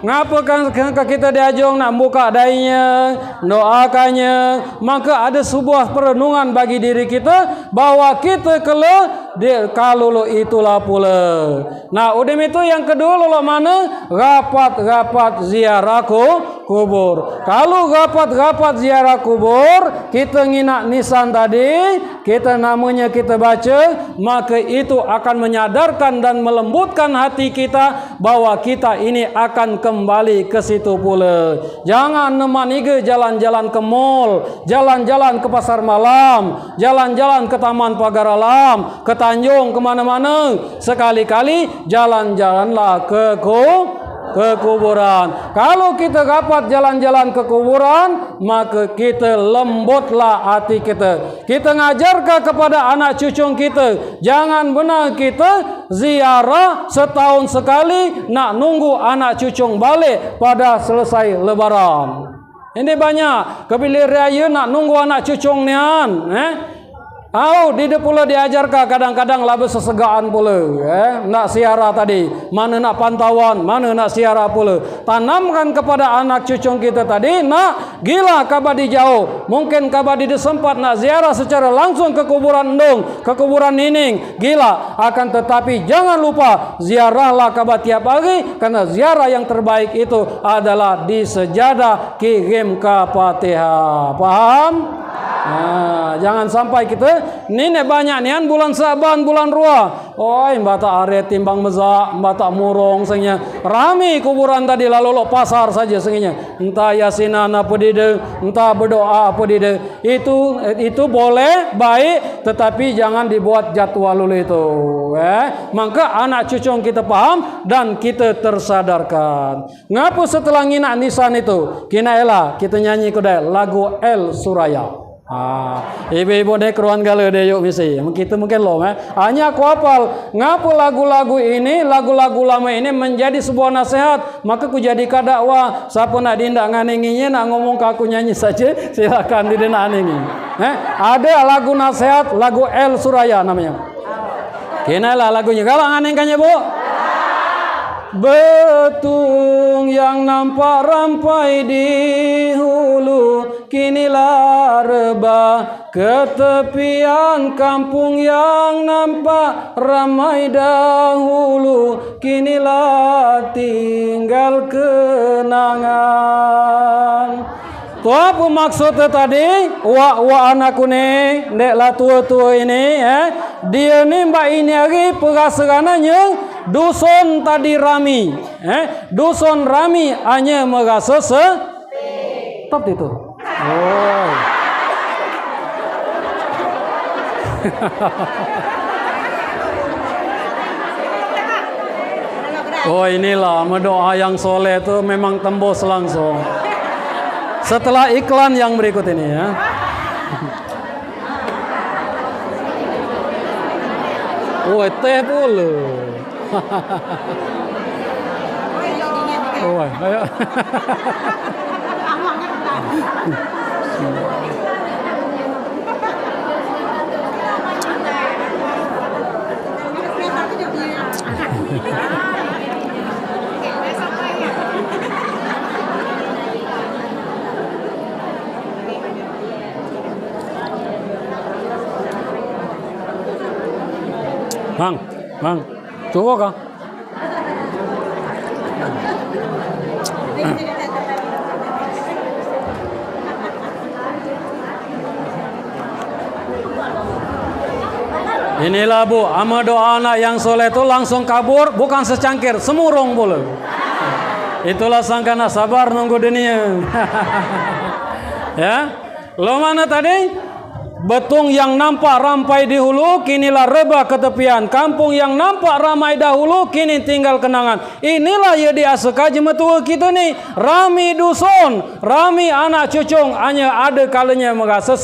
ngapa kan kita diajong nak buka dainya, doakannya, maka ada sebuah perenungan bagi diri kita bahawa kita kalau itulah pula. Nah, udem itu yang kedua lo mana? Rapat-rapat ziarah kubur. Kalau rapat-rapat ziarah kubur, kita nginak nisan tadi, kita baca, maka itu akan menyadarkan dan melembutkan hati kita bahwa kita ini akan kembali ke situ pula. Jangan nemaniga jalan-jalan ke mall, jalan-jalan ke pasar malam, jalan-jalan ke taman pagar alam, ke Tanjung, kemana-mana. Sekali-kali jalan-jalanlah ke kuburan. Kalau kita dapat jalan-jalan ke kuburan, maka kita lembutlah hati kita. Kita ngajarkan kepada anak cucu kita, jangan benar kita ziarah setahun sekali, nak nunggu anak cucu balik pada selesai lebaran. Ini banyak kepilih raya nak nunggu anak cucu nian, di pula diajarkan kadang-kadang labe sesegaan pula, nak siara tadi, mana nak pantauan, mana nak siara pula. Tanamkan kepada anak cucu kita tadi, nak gila kabadi jauh, mungkin kabadi sempat nak ziarah secara langsung ke kuburan Endung, ke kuburan Nining, gila. Akan tetapi jangan lupa ziarahlah kabar tiap hari, karena ziarah yang terbaik itu adalah di sejadah kirim ke Fatihah. Paham? Nah, jangan sampai kita ni banyak nian bulan Saban, bulan Rua. Oi, mbata are timbang mezak, mbata murung sengnya. Rami kuburan tadi lalu lo pasar saja sengnya. Entah yasinan apa dide, entah berdoa apa dide. Itu boleh, baik, tetapi jangan dibuat jadwal dulu itu. Maka anak cucu kita paham dan kita tersadarkan. Ngapa setelah ngina nisan itu? Kina ela kita nyanyi kedai lagu El Suraya. Ibu-ibu dek keruan gala deh yuk misi. Kita mungkin lo, hanya aku hafal. Ngapa lagu-lagu ini, lagu-lagu lama ini menjadi sebuah nasihat. Maka ku jadi dakwah. Siapa nak dindak nganinginya, nak ngomong ke aku nyanyi saja, silakan didendak aningi. Ada lagu nasihat, lagu El Suraya namanya. Kena lah lagunya. Kalau nganingkannya bu. Betung yang nampak rampai di hulu, kinilah rebah ke tepian kampung yang nampak ramai dahulu, kinilah tinggal kenangan. Tu apa maksudnya tadi? Wak anakku ni, deklah tua-tua ini, dia ni mbak ini hari perasaannya dusun tadi rami, dusun rami hanya merasa top itu. Oh inilah mendoa yang soleh itu memang tembus langsung. Setelah iklan yang berikut ini ya. Oh teh pula. Oh ayo. Bang, coba kah? Inilah bu, ama doa anak yang soleh itu langsung kabur, bukan secangkir, semurung boleh. Itulah sangkana sabar nunggu dunia. Ya, lo mana tadi? Betung yang nampak rampai di hulu, kinilah rebah ke tepian. Kampung yang nampak ramai dahulu, kini tinggal kenangan. Inilah ya diasuh metua kita ni. Rami dusun, rami anak cucung, hanya ada kalanya merasa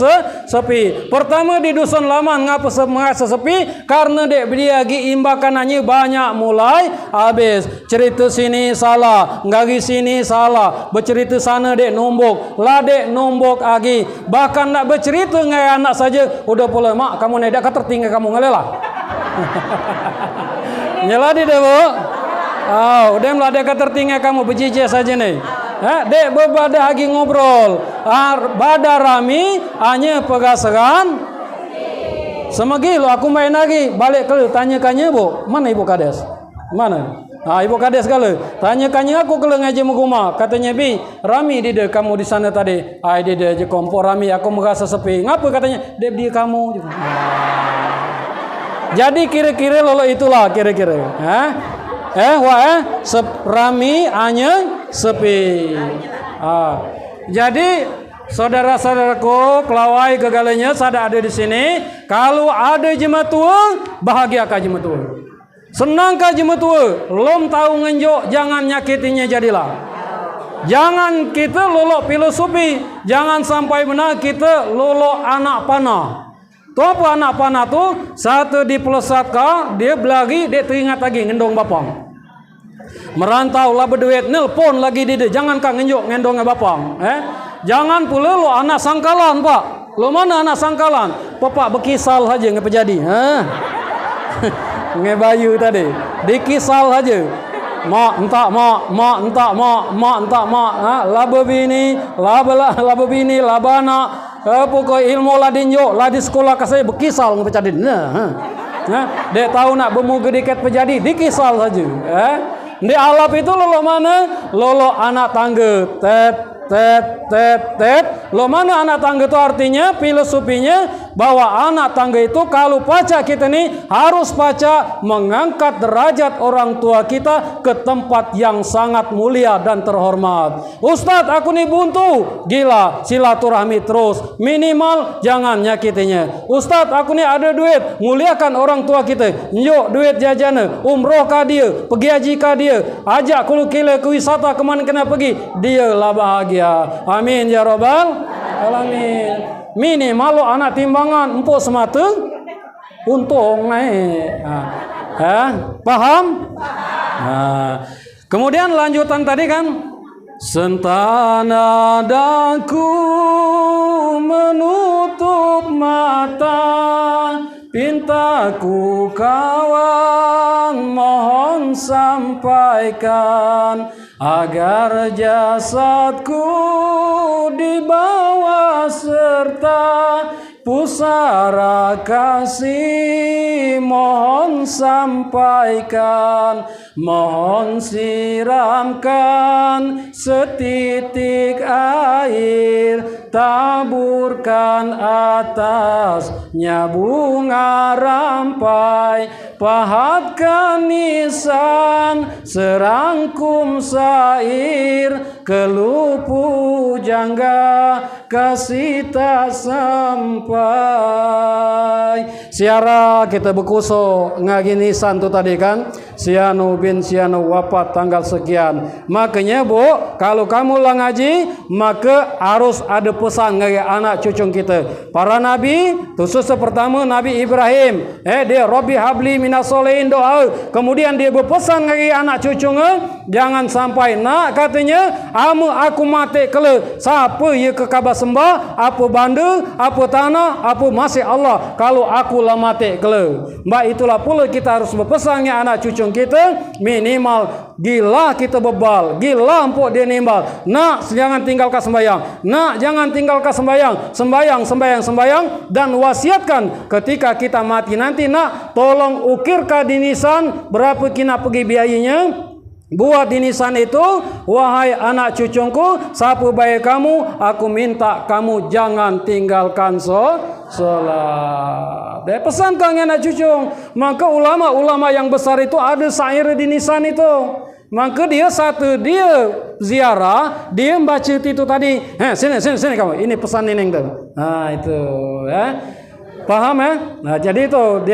sepi. Pertama di dusun lama, ngapa merasa sepi? Karena dek dia gi imbakan hanya banyak mulai habis. Cerita sini salah, ngagi sini salah. Bercerita sana dek numbuk, lah dek numbuk lagi. Bahkan nak bercerita dengan anak saja udah pula mak kamu nedak tertinggal kamu ngalelah. Nyeladi deh bu. Oh, udah melada ketertinggal kamu bejijes saja nih. Dek berbada lagi ngobrol. Bada rami hanya pegasegan. Semegi lo aku main lagi. Balik ke tanya-kanya bu. Mana ibu kades? Mana? Ibu kades kalau tanya-kanya aku kalau ngaji mukuma. Katanya bi rami dide kamu di sana tadi. Dide aja kompor rami aku merasa sepi. Ngapa katanya? Dek dia kamu. Jadi kira-kira lolo itulah kira-kira. Rami hanya sepi. Jadi saudara-saudaraku, kelawai kegalanya sada ada di sini. Kalau ada jemaah tua, bahagia kah jemaah tua? Senang kah jemaah tua? Lom tahu ngenjok, jangan nyakitinya jadilah. Jangan kita lolok filosofi, jangan sampai benar kita lolok anak panah. Tu apa anak panah tu? Satu dipelesat kah, dia belagi, dia teringat lagi ngendong bapang. Merantau lah berduit, nelpon lagi dia, jangan kah ngenjok ngendong bapang. Jangan pula lo anak sangkalan pak. Lo mana anak sangkalan? Bapak berkisal saja ngapa jadi? Ngebayu tadi, dikisal saja. Mak entak mak. Laba bini, laba bini, laba anak. Pokok ilmu lah dinjok, lah di sekolah kasih berkisal ngapa jadi? Dia tahu nak bermuka diket pejadi, dikisal saja. Di alap itu lolo mana? Lolo anak tangga. Lo mana anak tangga itu artinya filosofinya bahwa anak tangga itu kalau pacar kita nih harus pacar mengangkat derajat orang tua kita ke tempat yang sangat mulia dan terhormat. Ustadz aku nih buntu, gila silaturahmi terus, minimal jangan nyakitinya. Ustadz aku nih ada duit, muliakan orang tua kita. Yuk duit jajana, umroh kah dia, pergi haji kah dia, ajak kulu kila ke wisata kemana kena pergi, dia lah bahagia. Amin ya rabbal alamin. Minimal lo anak timbangan empuk semata untung naik. Paham? Kemudian lanjutan tadi kan, sentana daku menutup mata, pintaku kawan mohon sampaikan agar jasadku dibawa serta pusara kasih mohon sampaikan, mohon siramkan setitik air, taburkan atasnya bunga rampai, pahatkan nisan serangkum sair, kelupu jangga kasih tak sampai. Siara kita berkuso ngagi nisan tu tadi kan, Sianu bin Sianu wafat tanggal sekian. Makanya bu, kalau kamu lah ngaji, maka harus ada pesan ngagi anak cucu kita. Para nabi, khusus pertama Nabi Ibrahim, dia Rabbi habli minas solihin doa. Kemudian dia berpesan ngagi anak cucunya, jangan sampai nak katanya, aku mati kele. Siapa ye ke Kaabah sembah, apa banda, apa tanah, apa masih Allah. Kalau aku lah mati kele. Mbak itulah pula kita harus berpesan ngagi anak cucu kita, minimal gila kita bebal, gila empuk dia nimbal. Nak jangan tinggalkan sembahyang, nak jangan tinggalkan sembahyang, dan wasiatkan ketika kita mati nanti, nak tolong ukirkan di nisan berapa kena pergi biayanya. Buat di nisan itu, wahai anak cucuku, sapu baik kamu, aku minta kamu jangan tinggalkan sholat. Dia pesankan anak cucu. Maka ulama-ulama yang besar itu ada syair di nisan itu. Maka dia ziarah, dia membaca itu tadi. Sini kamu. Ini pesan Neneng tu. Itu paham ya? Nah, jadi itu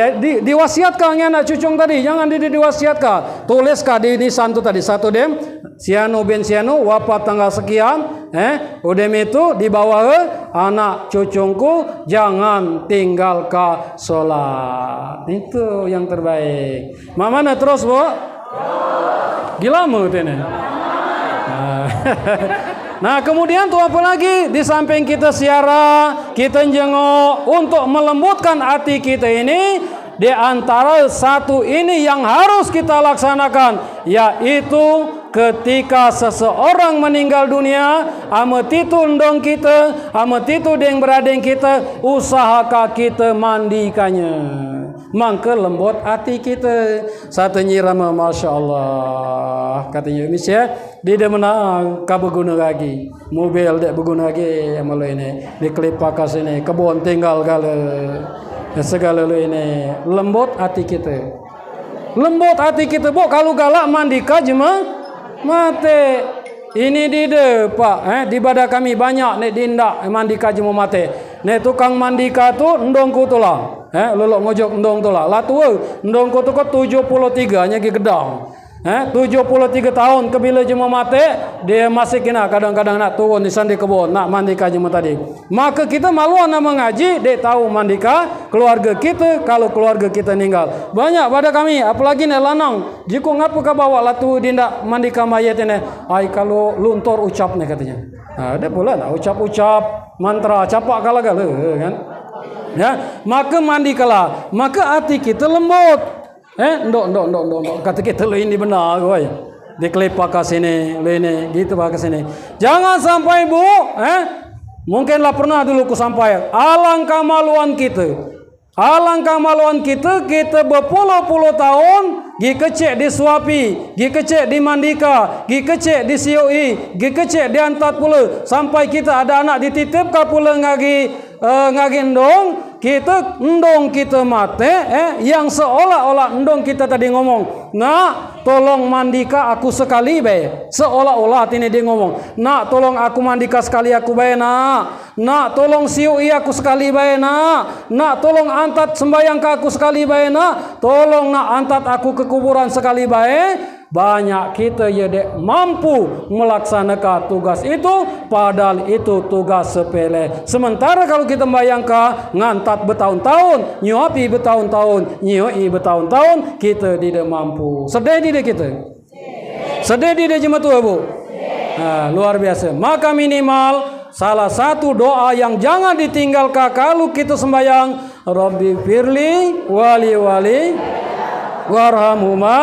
diwasiatkan anak cucung tadi, jangan diwasiatkan. Tuliskah di nisan itu tadi satu dem, Sianu bin Sianu wafat tanggal sekian, udem itu di bawah anak cucungku jangan tinggalkan sholat. Itu yang terbaik. Mana terus, Bu? Gila mu ini. Nah kemudian tuh apa lagi? Di samping kita siara, kita jenguk untuk melembutkan hati kita ini, di antara satu ini yang harus kita laksanakan, yaitu ketika seseorang meninggal dunia, ametitu ndong kita, ametitu deng beradeng kita, usahakan kita mandikannya. Mangke lembut hati kita. Satenya rama Masya Allah. Katanya Indonesia, dia menang kabeguna lagi. Mobil dia berguna lagi malu ini. Di klip pakas ini, kebun tinggal segala ini. Lembut hati kita. Lembut hati kita, bu. Kalau galak mandika jema mati. Ini di Pak, di badan kami banyak nek dindak mandika jema mati. Nek tukang mandika tu ndongku tu lah. Lolok ngojok ndong tu lah. Lah tua ndongku tu ko 73 nya gi gedang. 73 tahun kebila jema mati, dia masih kena kadang-kadang nak turun di sandi kebun nak mandika jema tadi. Maka kita malu nak mengaji, dek tahu mandika keluarga kita kalau keluarga kita meninggal. Banyak pada kami, apalagi nek lanang, jika ngapa ka bawa latu dindak mandika mayat ini, ai kalau luntur ucap nih katanya. Dia pula nak ucap-ucap mantra capak kala-kala kan. Ya, maka mandikalah, maka hati kita lembut. Ndok kata kita lo ini benar koi. Diklip pakas ini, lo ini gitu pakas ini. Jangan sampai bu, mungkinlah pernah dulu ku sampai. Alangkah maluan kita. Alangkah maluan kita berpuluh-puluh tahun gi kecek disuapi, gi kecek dimandika, gi kecek disioi, gi kecek diantat pula sampai kita ada anak dititip ka pula ngagi ndong, kita ndong kita mate yang seolah-olah ndong kita tadi ngomong, nak tolong mandika aku sekali be, seolah-olah ini dia ngomong, nak tolong aku mandika sekali aku be nak tolong siui aku sekali be nak tolong antat sembayang ke aku sekali be tolong nak antat aku ke kuburan sekali baik. Banyak kita ya dek mampu melaksanakan tugas itu, padahal itu tugas sepele. Sementara kalau kita bayangkan ngantat bertahun-tahun, nyuapi bertahun-tahun, nyui bertahun-tahun, kita tidak mampu. Sedih tidak kita? Sedih tidak jemaah tu bu? Luar biasa. Maka minimal salah satu doa yang jangan ditinggalkan kalau kita sembahyang, Rabbi firli wali warhamhuma.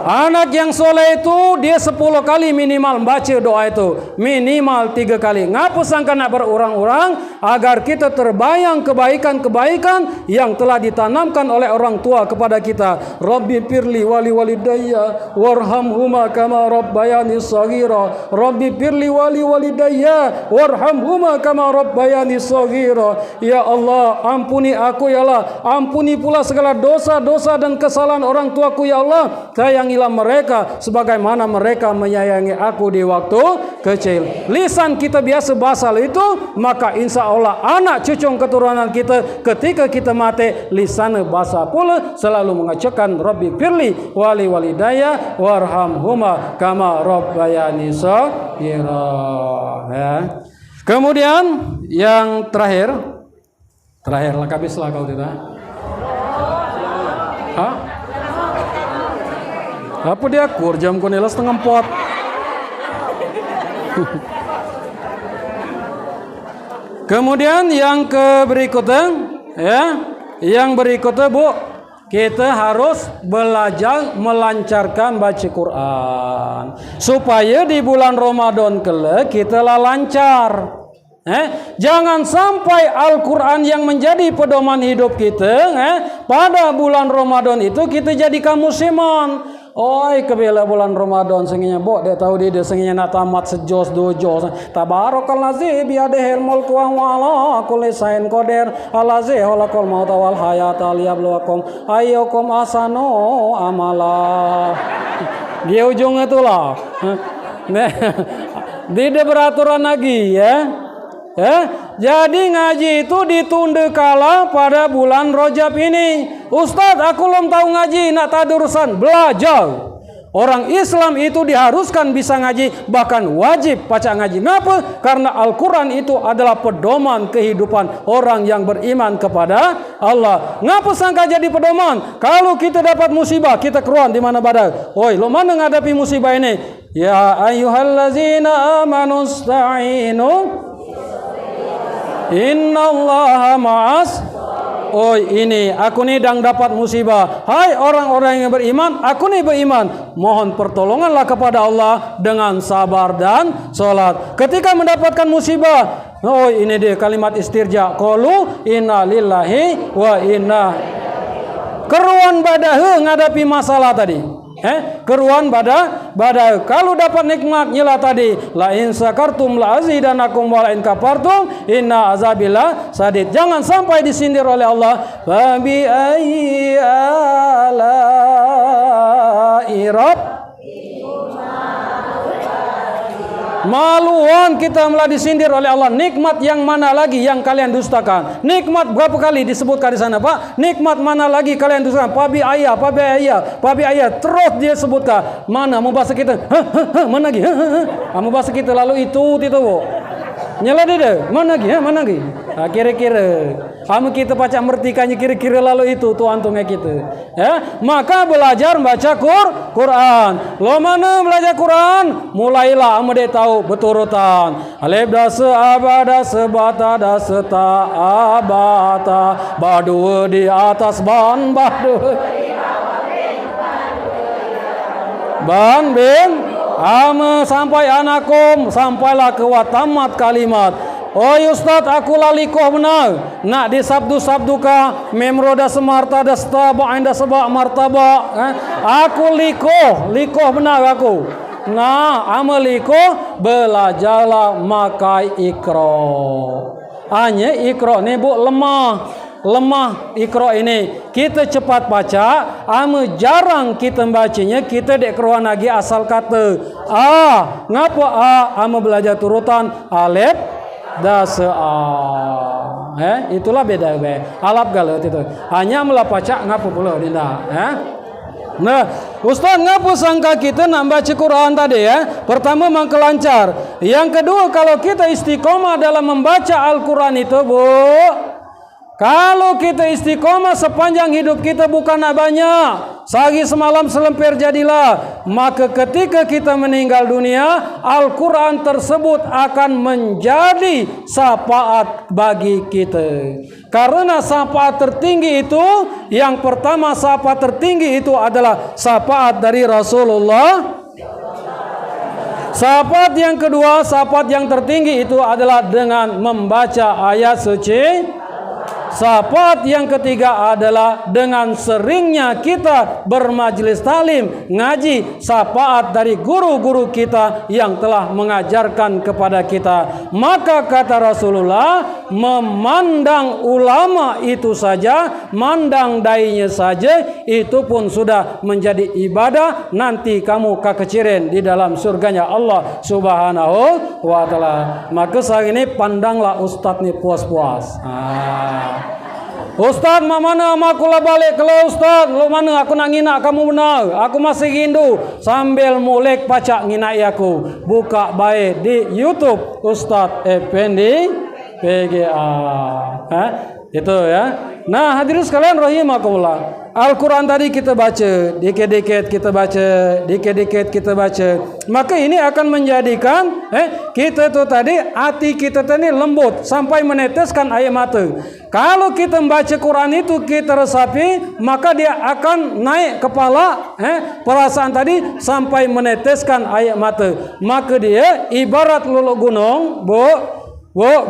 Anak yang soleh itu dia 10 kali minimal baca doa itu, minimal 3 kali. Ngapa sangka nak berurang-urang agar kita terbayang kebaikan-kebaikan yang telah ditanamkan oleh orang tua kepada kita. Rabbi firli wali walidayya warhamhuma kama rabbayani shaghira. Rabbi firli wali walidayya warhamhuma kama rabbayani shaghira. Ya Allah, ampuni aku ya Allah, ampuni pula segala dosa-dosa dan kesalahan orang tuaku ya Allah. Sayangilah mereka sebagaimana mereka menyayangi aku di waktu kecil. Lisan kita biasa basal itu, maka insya Allah anak cucu keturunan kita ketika kita mati lisan basah pula selalu mengucapkan Rabbi firli wali walidayya warhamhuma kama rabbayani shaghira. Kemudian yang terakhir lah habislah kau tidak. Apa dia kur jam konela 3:30. Kemudian yang berikutnya yang berikutnya bu, kita harus belajar melancarkan baca Quran supaya di bulan Ramadan kelak kita lancar. Jangan sampai Al-Quran yang menjadi pedoman hidup kita pada bulan Ramadan itu kita jadikan musiman. Oi kebela bulan Ramadan senginya bo dia tahu dia senginya nak tamat sejos 2 jos. Tabarakal ladzi bi yadihi al-mulku wa huwa ala kulli shay'in qadir. Allazi khalaqal mauta wal hayata liyabluwakum ayyukum ahsanu amala. Dia ujungnya itulah. Tidak beraturan lagi ya. Jadi ngaji itu ditunda kala pada bulan Rajab ini. Ustaz, aku belum tahu ngaji, nak tadurusan, belajar. Orang Islam itu diharuskan bisa ngaji, bahkan wajib baca ngaji. Kenapa? Karena Al-Quran itu adalah pedoman kehidupan orang yang beriman kepada Allah. Ngapa sangka jadi pedoman? Kalau kita dapat musibah, kita keruan di mana badai. Oi, lo mana ngadapi musibah ini? Ya ayyuhallazina amanu ista'inu innallaha ma'as oi ini aku ni dang dapat musibah. Hai orang-orang yang beriman, aku ni beriman. Mohon pertolonganlah kepada Allah dengan sabar dan solat. Ketika mendapatkan musibah, oh ini dia kalimat istirja. Qalu inna lillahi wa inna. Keruan badahe ngadapi masalah tadi. Keruan pada kalau dapat nikmat nyela tadi, la in sakartum la azidanakum wa la in kafartum inna azabillah sadid. Jangan sampai disindir oleh Allah. Fa bi ayyi ala'i maluan kita malah disindir oleh Allah. Nikmat yang mana lagi yang kalian dustakan? Nikmat berapa kali disebutkan di sana, Pak? Nikmat mana lagi kalian dustakan? Pabi ayah. Terus dia sebutkan. Mana mau bahasa kita? Mana lagi? Mau bahasa kita lalu itu Bu. Nyala dia. Mana lagi? Kira-kira. Kita baca mertikanya kira-kira lalu itu tu antumnya kita. Ya, maka belajar baca Quran. Lo mana belajar Quran? Mulailah dia tahu beturutan. Alif dasa abada sebata dasa ta abata. Badu di atas ban badu. Ban bin sampai anakum sampailah ke watamat kalimat. Oh Ustaz, aku lalikoh benar. Nak disabdu-sabduka memroda semarta dasta ba'inda sebak martaba. Aku likoh benar aku. Nah, amalikoh belajarlah makai ikro. Hanya ikro ni Bu lemah ikro ini. Kita cepat baca, jarang kita bacanya. Kita dek keruan lagi asal kata. Ngapa belajar turutan alif dasa itulah beda alap galau itu hanya melapacak ngapa pula dinda Nah, Ustaz ngapa sangka kita nak baca Quran tadi pertama mangkelancar, yang kedua kalau kita istiqomah dalam membaca Al-Quran itu Bu, kalau kita istiqomah sepanjang hidup kita bukan banyak, sehari semalam selempir jadilah, maka ketika kita meninggal dunia, Al-Quran tersebut akan menjadi syafaat bagi kita. Karena syafaat tertinggi itu, yang pertama syafaat tertinggi itu adalah syafaat dari Rasulullah. Syafaat yang kedua, syafaat yang tertinggi itu adalah dengan membaca ayat suci. Syafaat yang ketiga adalah dengan seringnya kita bermajlis talim, ngaji, syafaat dari guru-guru kita yang telah mengajarkan kepada kita. Maka kata Rasulullah, memandang ulama itu saja, mandang dainya saja, itu pun sudah menjadi ibadah. Nanti kamu kekecirin di dalam surganya Allah Subhanahu wa ta'ala. Maka saat ini pandanglah Ustaz ni puas-puas. Ustaz, mana aku lah balik ke Ustaz. Lu mana aku nak nginak kamu benar. Aku masih rindu. Sambil mulek pacak nginak aku. Buka baik di YouTube Ustaz Effendi PGA. Itu ya. Nah, hadirin sekalian rahimakumullah. Al-Quran tadi kita baca, dikit-dikit kita baca. Maka ini akan menjadikan kita tu tadi, hati kita tadi lembut sampai meneteskan air mata. Kalau kita membaca Quran itu kita resapi, maka dia akan naik kepala perasaan tadi sampai meneteskan air mata. Maka dia ibarat luluk gunung,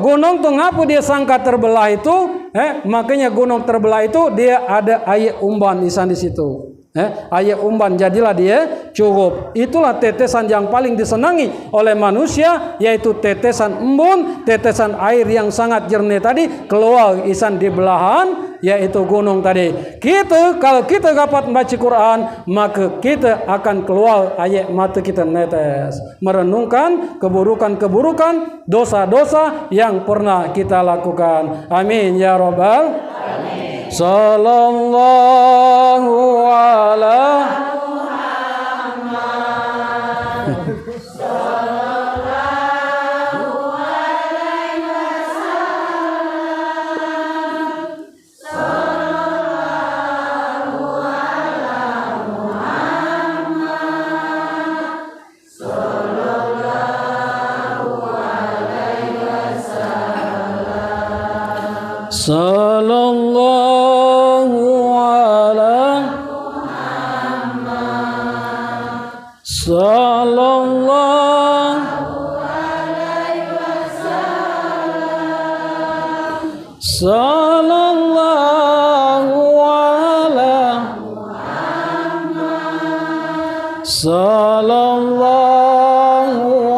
gunung tu ngapa dia sangka terbelah itu? Makanya gunung terbelah itu dia ada air umban di situ. Air umban, jadilah dia cukup. Itulah tetesan yang paling disenangi oleh manusia, yaitu tetesan embun, tetesan air yang sangat jernih tadi keluar isan di belahan, yaitu gunung tadi. Kalau kita dapat membaca Quran, maka kita akan keluar air mata kita netes, merenungkan keburukan-keburukan, dosa-dosa yang pernah kita lakukan. Amin ya rabbal alamin. Sallallahu ala Muhammad. Sallallahu alaihi wasallam. Sallallahu ala Muhammad. Sallallahu alaihi wasallam. Sallallahu sallallahu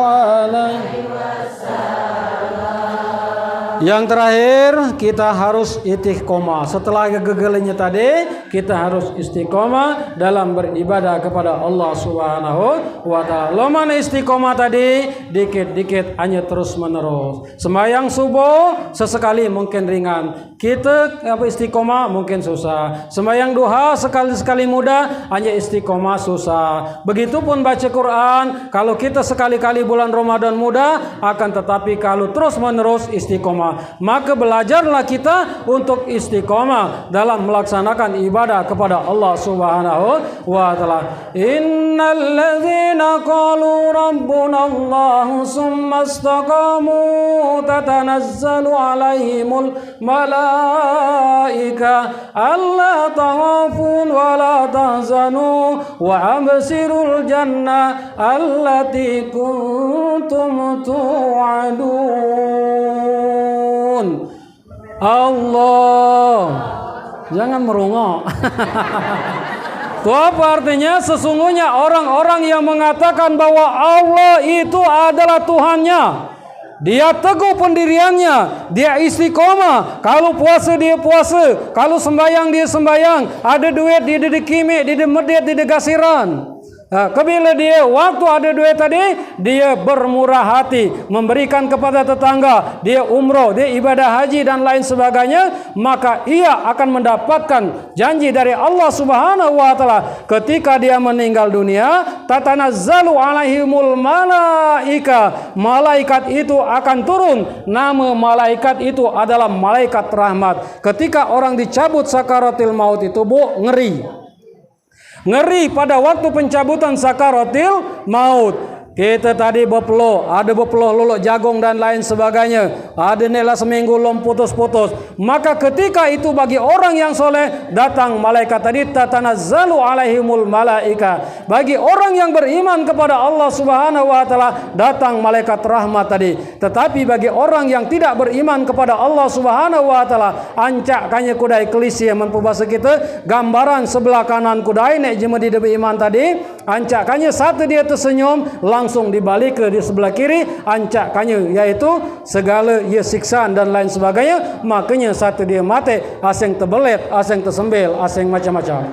alaihi. Yang terakhir kita harus istiqomah. Setelah gegelnya tadi, kita harus istiqomah dalam beribadah kepada Allah Subhanahu wa taala. Lo mana istiqomah tadi? Dikit-dikit hanya terus menerus. Sembahyang subuh sesekali mungkin ringan. Kita istiqomah mungkin susah. Sembahyang duha sekali-sekali mudah, hanya istiqomah susah. Begitupun baca Quran, kalau kita sekali-kali bulan Ramadan mudah, akan tetapi kalau terus menerus istiqomah. Maka belajarlah kita untuk istiqomah dalam melaksanakan ibadah kepada Allah Subhanahu wa taala. Innal ladzina qalu rabbuna Allah summa istaqamu tatanazzalu alaihimul malaika alla takhafun wa la tahzanu wa absirul jannah allati kuntum tu'adun. Allah, jangan merungok. Itu apa artinya? Sesungguhnya orang-orang yang mengatakan bahwa Allah itu adalah Tuhannya, dia teguh pendiriannya, dia istiqomah. Kalau puasa dia puasa, kalau sembahyang dia sembahyang, ada duit dia di kimi, dia di medit, dia di gasiran. Kebila dia waktu ada duit tadi, dia bermurah hati memberikan kepada tetangga, dia umroh, dia ibadah haji dan lain sebagainya, maka ia akan mendapatkan janji dari Allah Subhanahu wa taala ketika dia meninggal dunia. Tatanazzalu alaihimul malaika, malaikat itu akan turun. Nama malaikat itu adalah malaikat rahmat. Ketika orang dicabut sakaratil maut itu, Bu, ngeri pada waktu pencabutan sakaratil maut. Kita tadi bepelo, ada bepelo luluk jagung dan lain sebagainya. Ada nela seminggu lom putus-putus. Maka ketika itu bagi orang yang soleh, datang malaikat tadi, tatanazzalu alaihimul malaika. Bagi orang yang beriman kepada Allah Subhanahu wa taala, datang malaikat rahmat tadi. Tetapi bagi orang yang tidak beriman kepada Allah Subhanahu wa taala, ancak kanya kudai kelisi yang bahasa kita, gambaran sebelah kanan kudai nek jema di iman tadi, ancak kanya satu dia tersenyum, langsung dibalik ke di sebelah kiri, ancakannya yaitu segala ia siksaan dan lain sebagainya. Makanya satu dia mati, asing terbelit, asing tersembil, asing macam-macam.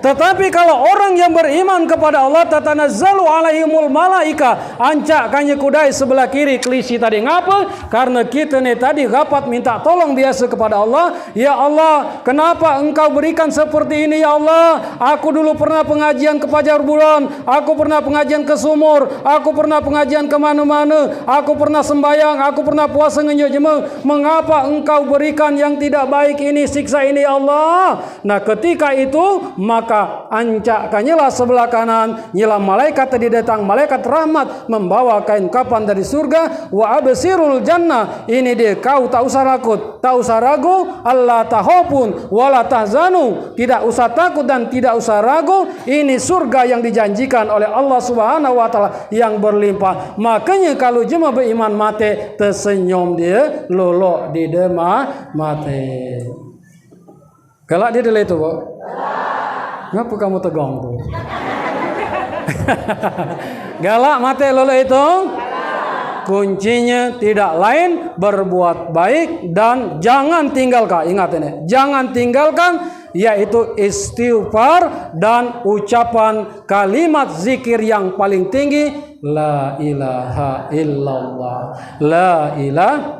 Tetapi kalau orang yang beriman kepada Allah, tatanazzalu alaihimul malaika, ancakkannya kudai sebelah kiri kelisi tadi. Ngapa? Karena kita ni tadi rapat minta tolong biasa kepada Allah. Ya Allah, kenapa engkau berikan seperti ini ya Allah? Aku dulu pernah pengajian ke Pajar Bulan, aku pernah pengajian ke Sumur, aku pernah pengajian ke mana-mana, aku pernah sembahyang, aku pernah puasa ngenyuk jema. Mengapa engkau berikan yang tidak baik ini, siksa ini ya Allah? Nah ketika itu maka ancakkannya lah sebelah kanan, nyala malaikat tadi datang, malaikat rahmat membawa kain kapan dari surga. Wa absirul jannah, ini dia, kau tak usah takut, tak usah ragu, Allah tahopun wala tahzanu, tidak usah takut dan tidak usah ragu. Ini surga yang dijanjikan oleh Allah Subhanahu wa taala yang berlimpah. Makanya kalau jemaah beriman mati, tersenyum dia, lolok di demah mati. Galak dia dulu itu, Bu. Ngapa kamu tegang tuh? Galak mati lolo itu? Kuncinya tidak lain berbuat baik dan jangan tinggalkan. Ingat ini, jangan tinggalkan, yaitu istighfar dan ucapan kalimat zikir yang paling tinggi, la ilaha illallah, la ilaha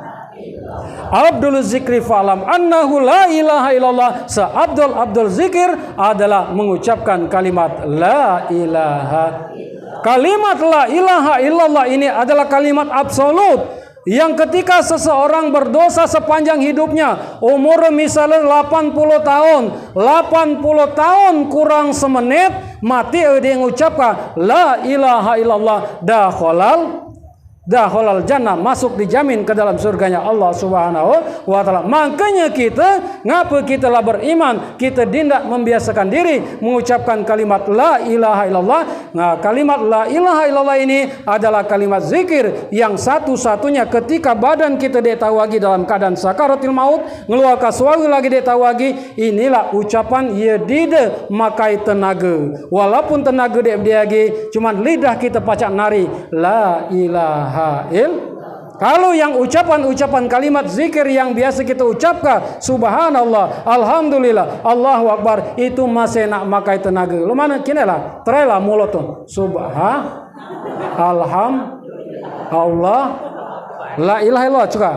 Abdul zikri fa'lam annahu la ilaha illallah. Seabdul zikir adalah mengucapkan kalimat la ilaha. Kalimat la ilaha illallah ini adalah kalimat absolut yang ketika seseorang berdosa sepanjang hidupnya, umur misalnya 80 tahun, 80 tahun kurang semenit, mati dia mengucapkan la ilaha illallah, dakhalal jannah, masuk dijamin ke dalam surganya Allah Subhanahu wa taala. Makanya kita ngapa kita lah beriman, kita dindak membiasakan diri mengucapkan kalimat la ilaha illallah. Nah, kalimat la ilaha illallah ini adalah kalimat zikir yang satu-satunya ketika badan kita ditawagi dalam keadaan sakaratul maut, ngeluar kaswawi lagi ditawagi, inilah ucapan yedide makai tenaga. Walaupun tenaga dia cuman lidah kita pacak nari la ilaha il. Kalau yang ucapan kalimat zikir yang biasa kita ucapkan, subhanallah, alhamdulillah, Allahu akbar, itu masih nak makai tenaga. Lu mana kini lah, try lah mulut tu. Allah, la ilaha illallah juga.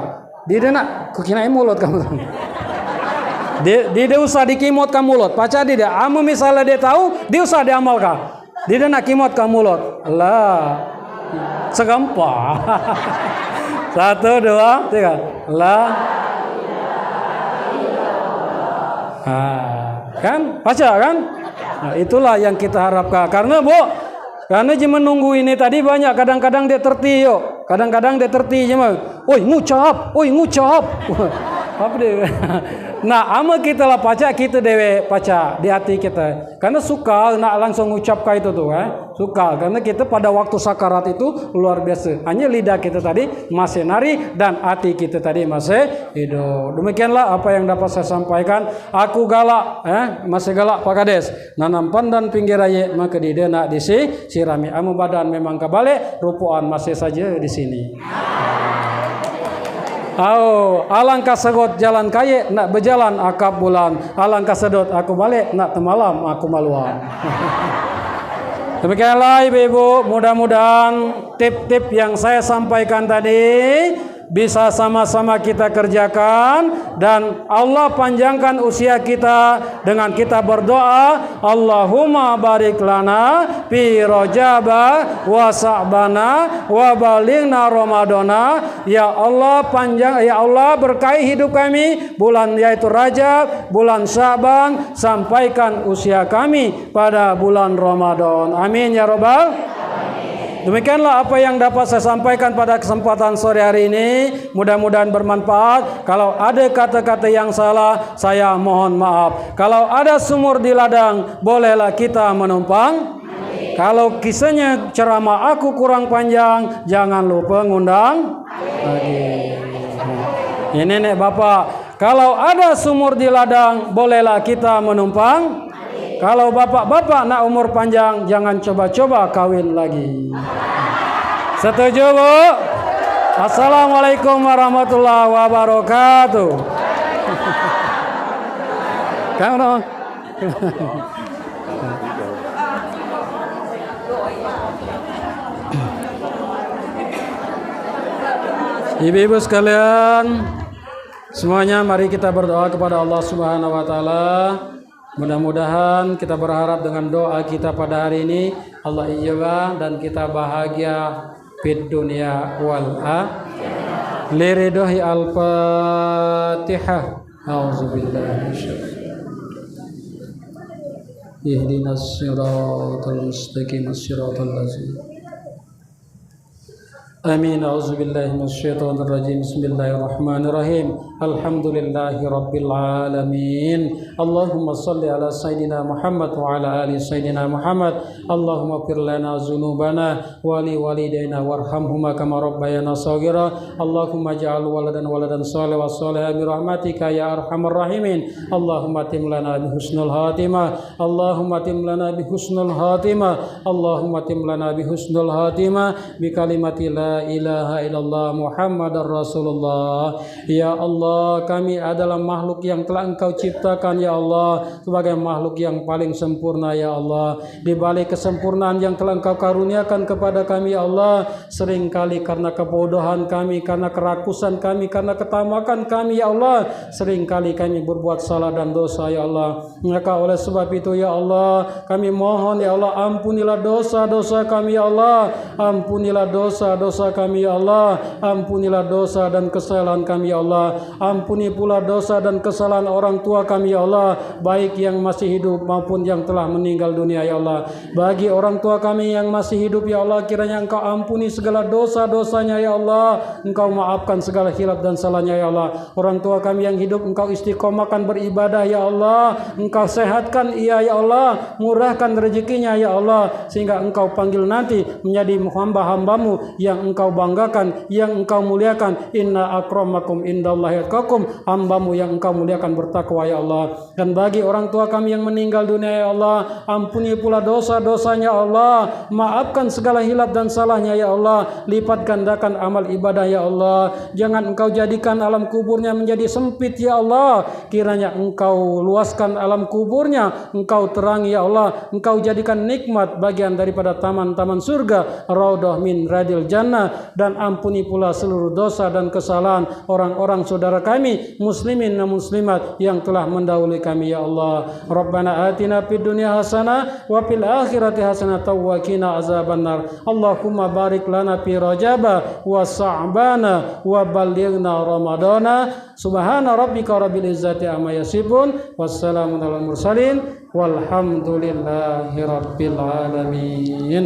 Dia nak kukinain mulut kamu. Dia usah dikimot kamu mulut. Pacar dia, amu misalnya dia tahu, dia usah diamalkan. Dia nak kimot kamu mulut. Lah, segampang. 1, 2, 3. La. Kan? Baca kan? Nah, itulah yang kita harapkan. Karena karena cuma menunggu ini tadi banyak. Kadang-kadang dia terti yuk. Kadang-kadang dia terti cuma. Oi ngucap. Apa dia? Nah, ama kita lah paca, kita dewe paca di hati kita. Karena suka nak langsung ucapkan itu tuh, suka. Karena kita pada waktu sakarat itu luar biasa. Hanya lidah kita tadi masih nari dan hati kita tadi masih hidup. Demikianlah apa yang dapat saya sampaikan. Aku galak, masih galak Pak Kades. Nanam pandan pinggir raya maka di nak disi sirami. Ama badan memang kebalik, rupuan masih saja di sini. Alangkah segot jalan kaya nak berjalan akap bulan, alangkah sedot aku balik nak temalam aku maluan. Demikianlah ibu-ibu, mudah-mudahan tip-tip yang saya sampaikan tadi bisa sama-sama kita kerjakan dan Allah panjangkan usia kita dengan kita berdoa, Allahumma barik lana fi Rajaba wa Sa'bana wa balighna Ramadana. Ya Allah berkahi hidup kami bulan yaitu Rajab, bulan Sa'ban, sampaikan usia kami pada bulan Ramadan. Amin ya rabbal. Demikianlah apa yang dapat saya sampaikan pada kesempatan sore hari ini. Mudah-mudahan bermanfaat. Kalau ada kata-kata yang salah, saya mohon maaf. Kalau ada sumur di ladang, bolehlah kita menumpang. Kalau kisahnya ceramah aku kurang panjang, jangan lupa ngundang lagi. Ini nek Bapak, kalau ada sumur di ladang, bolehlah kita menumpang. Kalau bapak-bapak nak umur panjang, jangan coba-coba kawin lagi. Setuju, Bu? Assalamualaikum warahmatullahi wabarakatuh. Kamu dong. Ibu-ibu sekalian, semuanya mari kita berdoa kepada Allah Subhanahu wa taala. Mudah-mudahan kita berharap dengan doa kita pada hari ini Allah ijabah dan kita bahagia fid dunya wal akhirah. Liridhi al-Fatihah. Auzubillahi minasyaitonir ihdinas siratal mustaqim siratal ladzina Amin. A'udzubillahi minasyaitonir rajim. Bismillahirrahmanirrahim. Alhamdulillahi rabbil alamin. Allahumma shalli ala sayidina Muhammad wa ala ali sayidina Muhammad. Allahumma fir lana dzunubana wa li walidayna warhamhuma kama rabbayana shaghira. Allahumma ja'al waladan salih wa salih bi rahmatika ya arhamar rahimin. Allahumma tim lana bi husnul khatimah. Allahumma tim lana bi husnul khatimah. Allahumma tim lana bi husnul khatimah bi kalimati la ilaha illallah Muhammadar Rasulullah. Ya Allah, kami adalah makhluk yang telah Engkau ciptakan ya Allah sebagai makhluk yang paling sempurna ya Allah. Di balik kesempurnaan yang telah Engkau karuniakan kepada kami ya Allah, seringkali karena kebodohan kami, karena kerakusan kami, karena ketamakan kami ya Allah, seringkali kami berbuat salah dan dosa ya Allah. Maka oleh sebab itu ya Allah, kami mohon ya Allah, ampunilah dosa-dosa kami ya Allah, ampunilah dosa-dosa dosa kami ya Allah. Ampunilah dosa dan kesalahan kami ya Allah. Ampuni pula dosa dan kesalahan orang tua kami ya Allah, baik yang masih hidup maupun yang telah meninggal dunia ya Allah. Bagi orang tua kami yang masih hidup ya Allah, kiranya Engkau ampuni segala dosa-dosanya ya Allah. Engkau maafkan segala hilaf dan salahnya ya Allah. Orang tua kami yang hidup Engkau istiqomahkan beribadah ya Allah. Engkau sehatkan ia ya Allah, murahkan rezekinya ya Allah, sehingga Engkau panggil nanti menjadi hamba-hambamu yang Engkau banggakan, yang Engkau muliakan. Inna akramakum indallahi atqakum, hambamu yang Engkau muliakan bertakwa ya Allah. Dan bagi orang tua kami yang meninggal dunia ya Allah, ampuni pula dosa-dosanya Allah, maafkan segala hilaf dan salahnya ya Allah, lipat gandakan amal ibadah ya Allah. Jangan Engkau jadikan alam kuburnya menjadi sempit ya Allah, kiranya Engkau luaskan alam kuburnya, Engkau terangi ya Allah, Engkau jadikan nikmat bagian daripada taman-taman surga, raudhah min radil jannah. Dan ampuni pula seluruh dosa dan kesalahan orang-orang saudara kami muslimin dan muslimat yang telah mendahului kami ya Allah. Rabbana atina fid dunya hasanah wa fil akhirati hasanah wa qina azabannar. Allahumma barik lana fi rajaba wa sa'bana wa ballighna ramadana. Subhana rabbika rabbil izzati amma yasifun, wassalamun alal mursalin, walhamdulillahi rabbil alamin.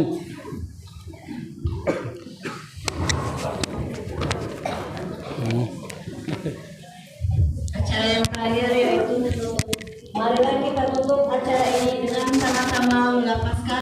Acara yang terakhir yaitu marilah kita tutup acara ini dengan sama-sama melapaskan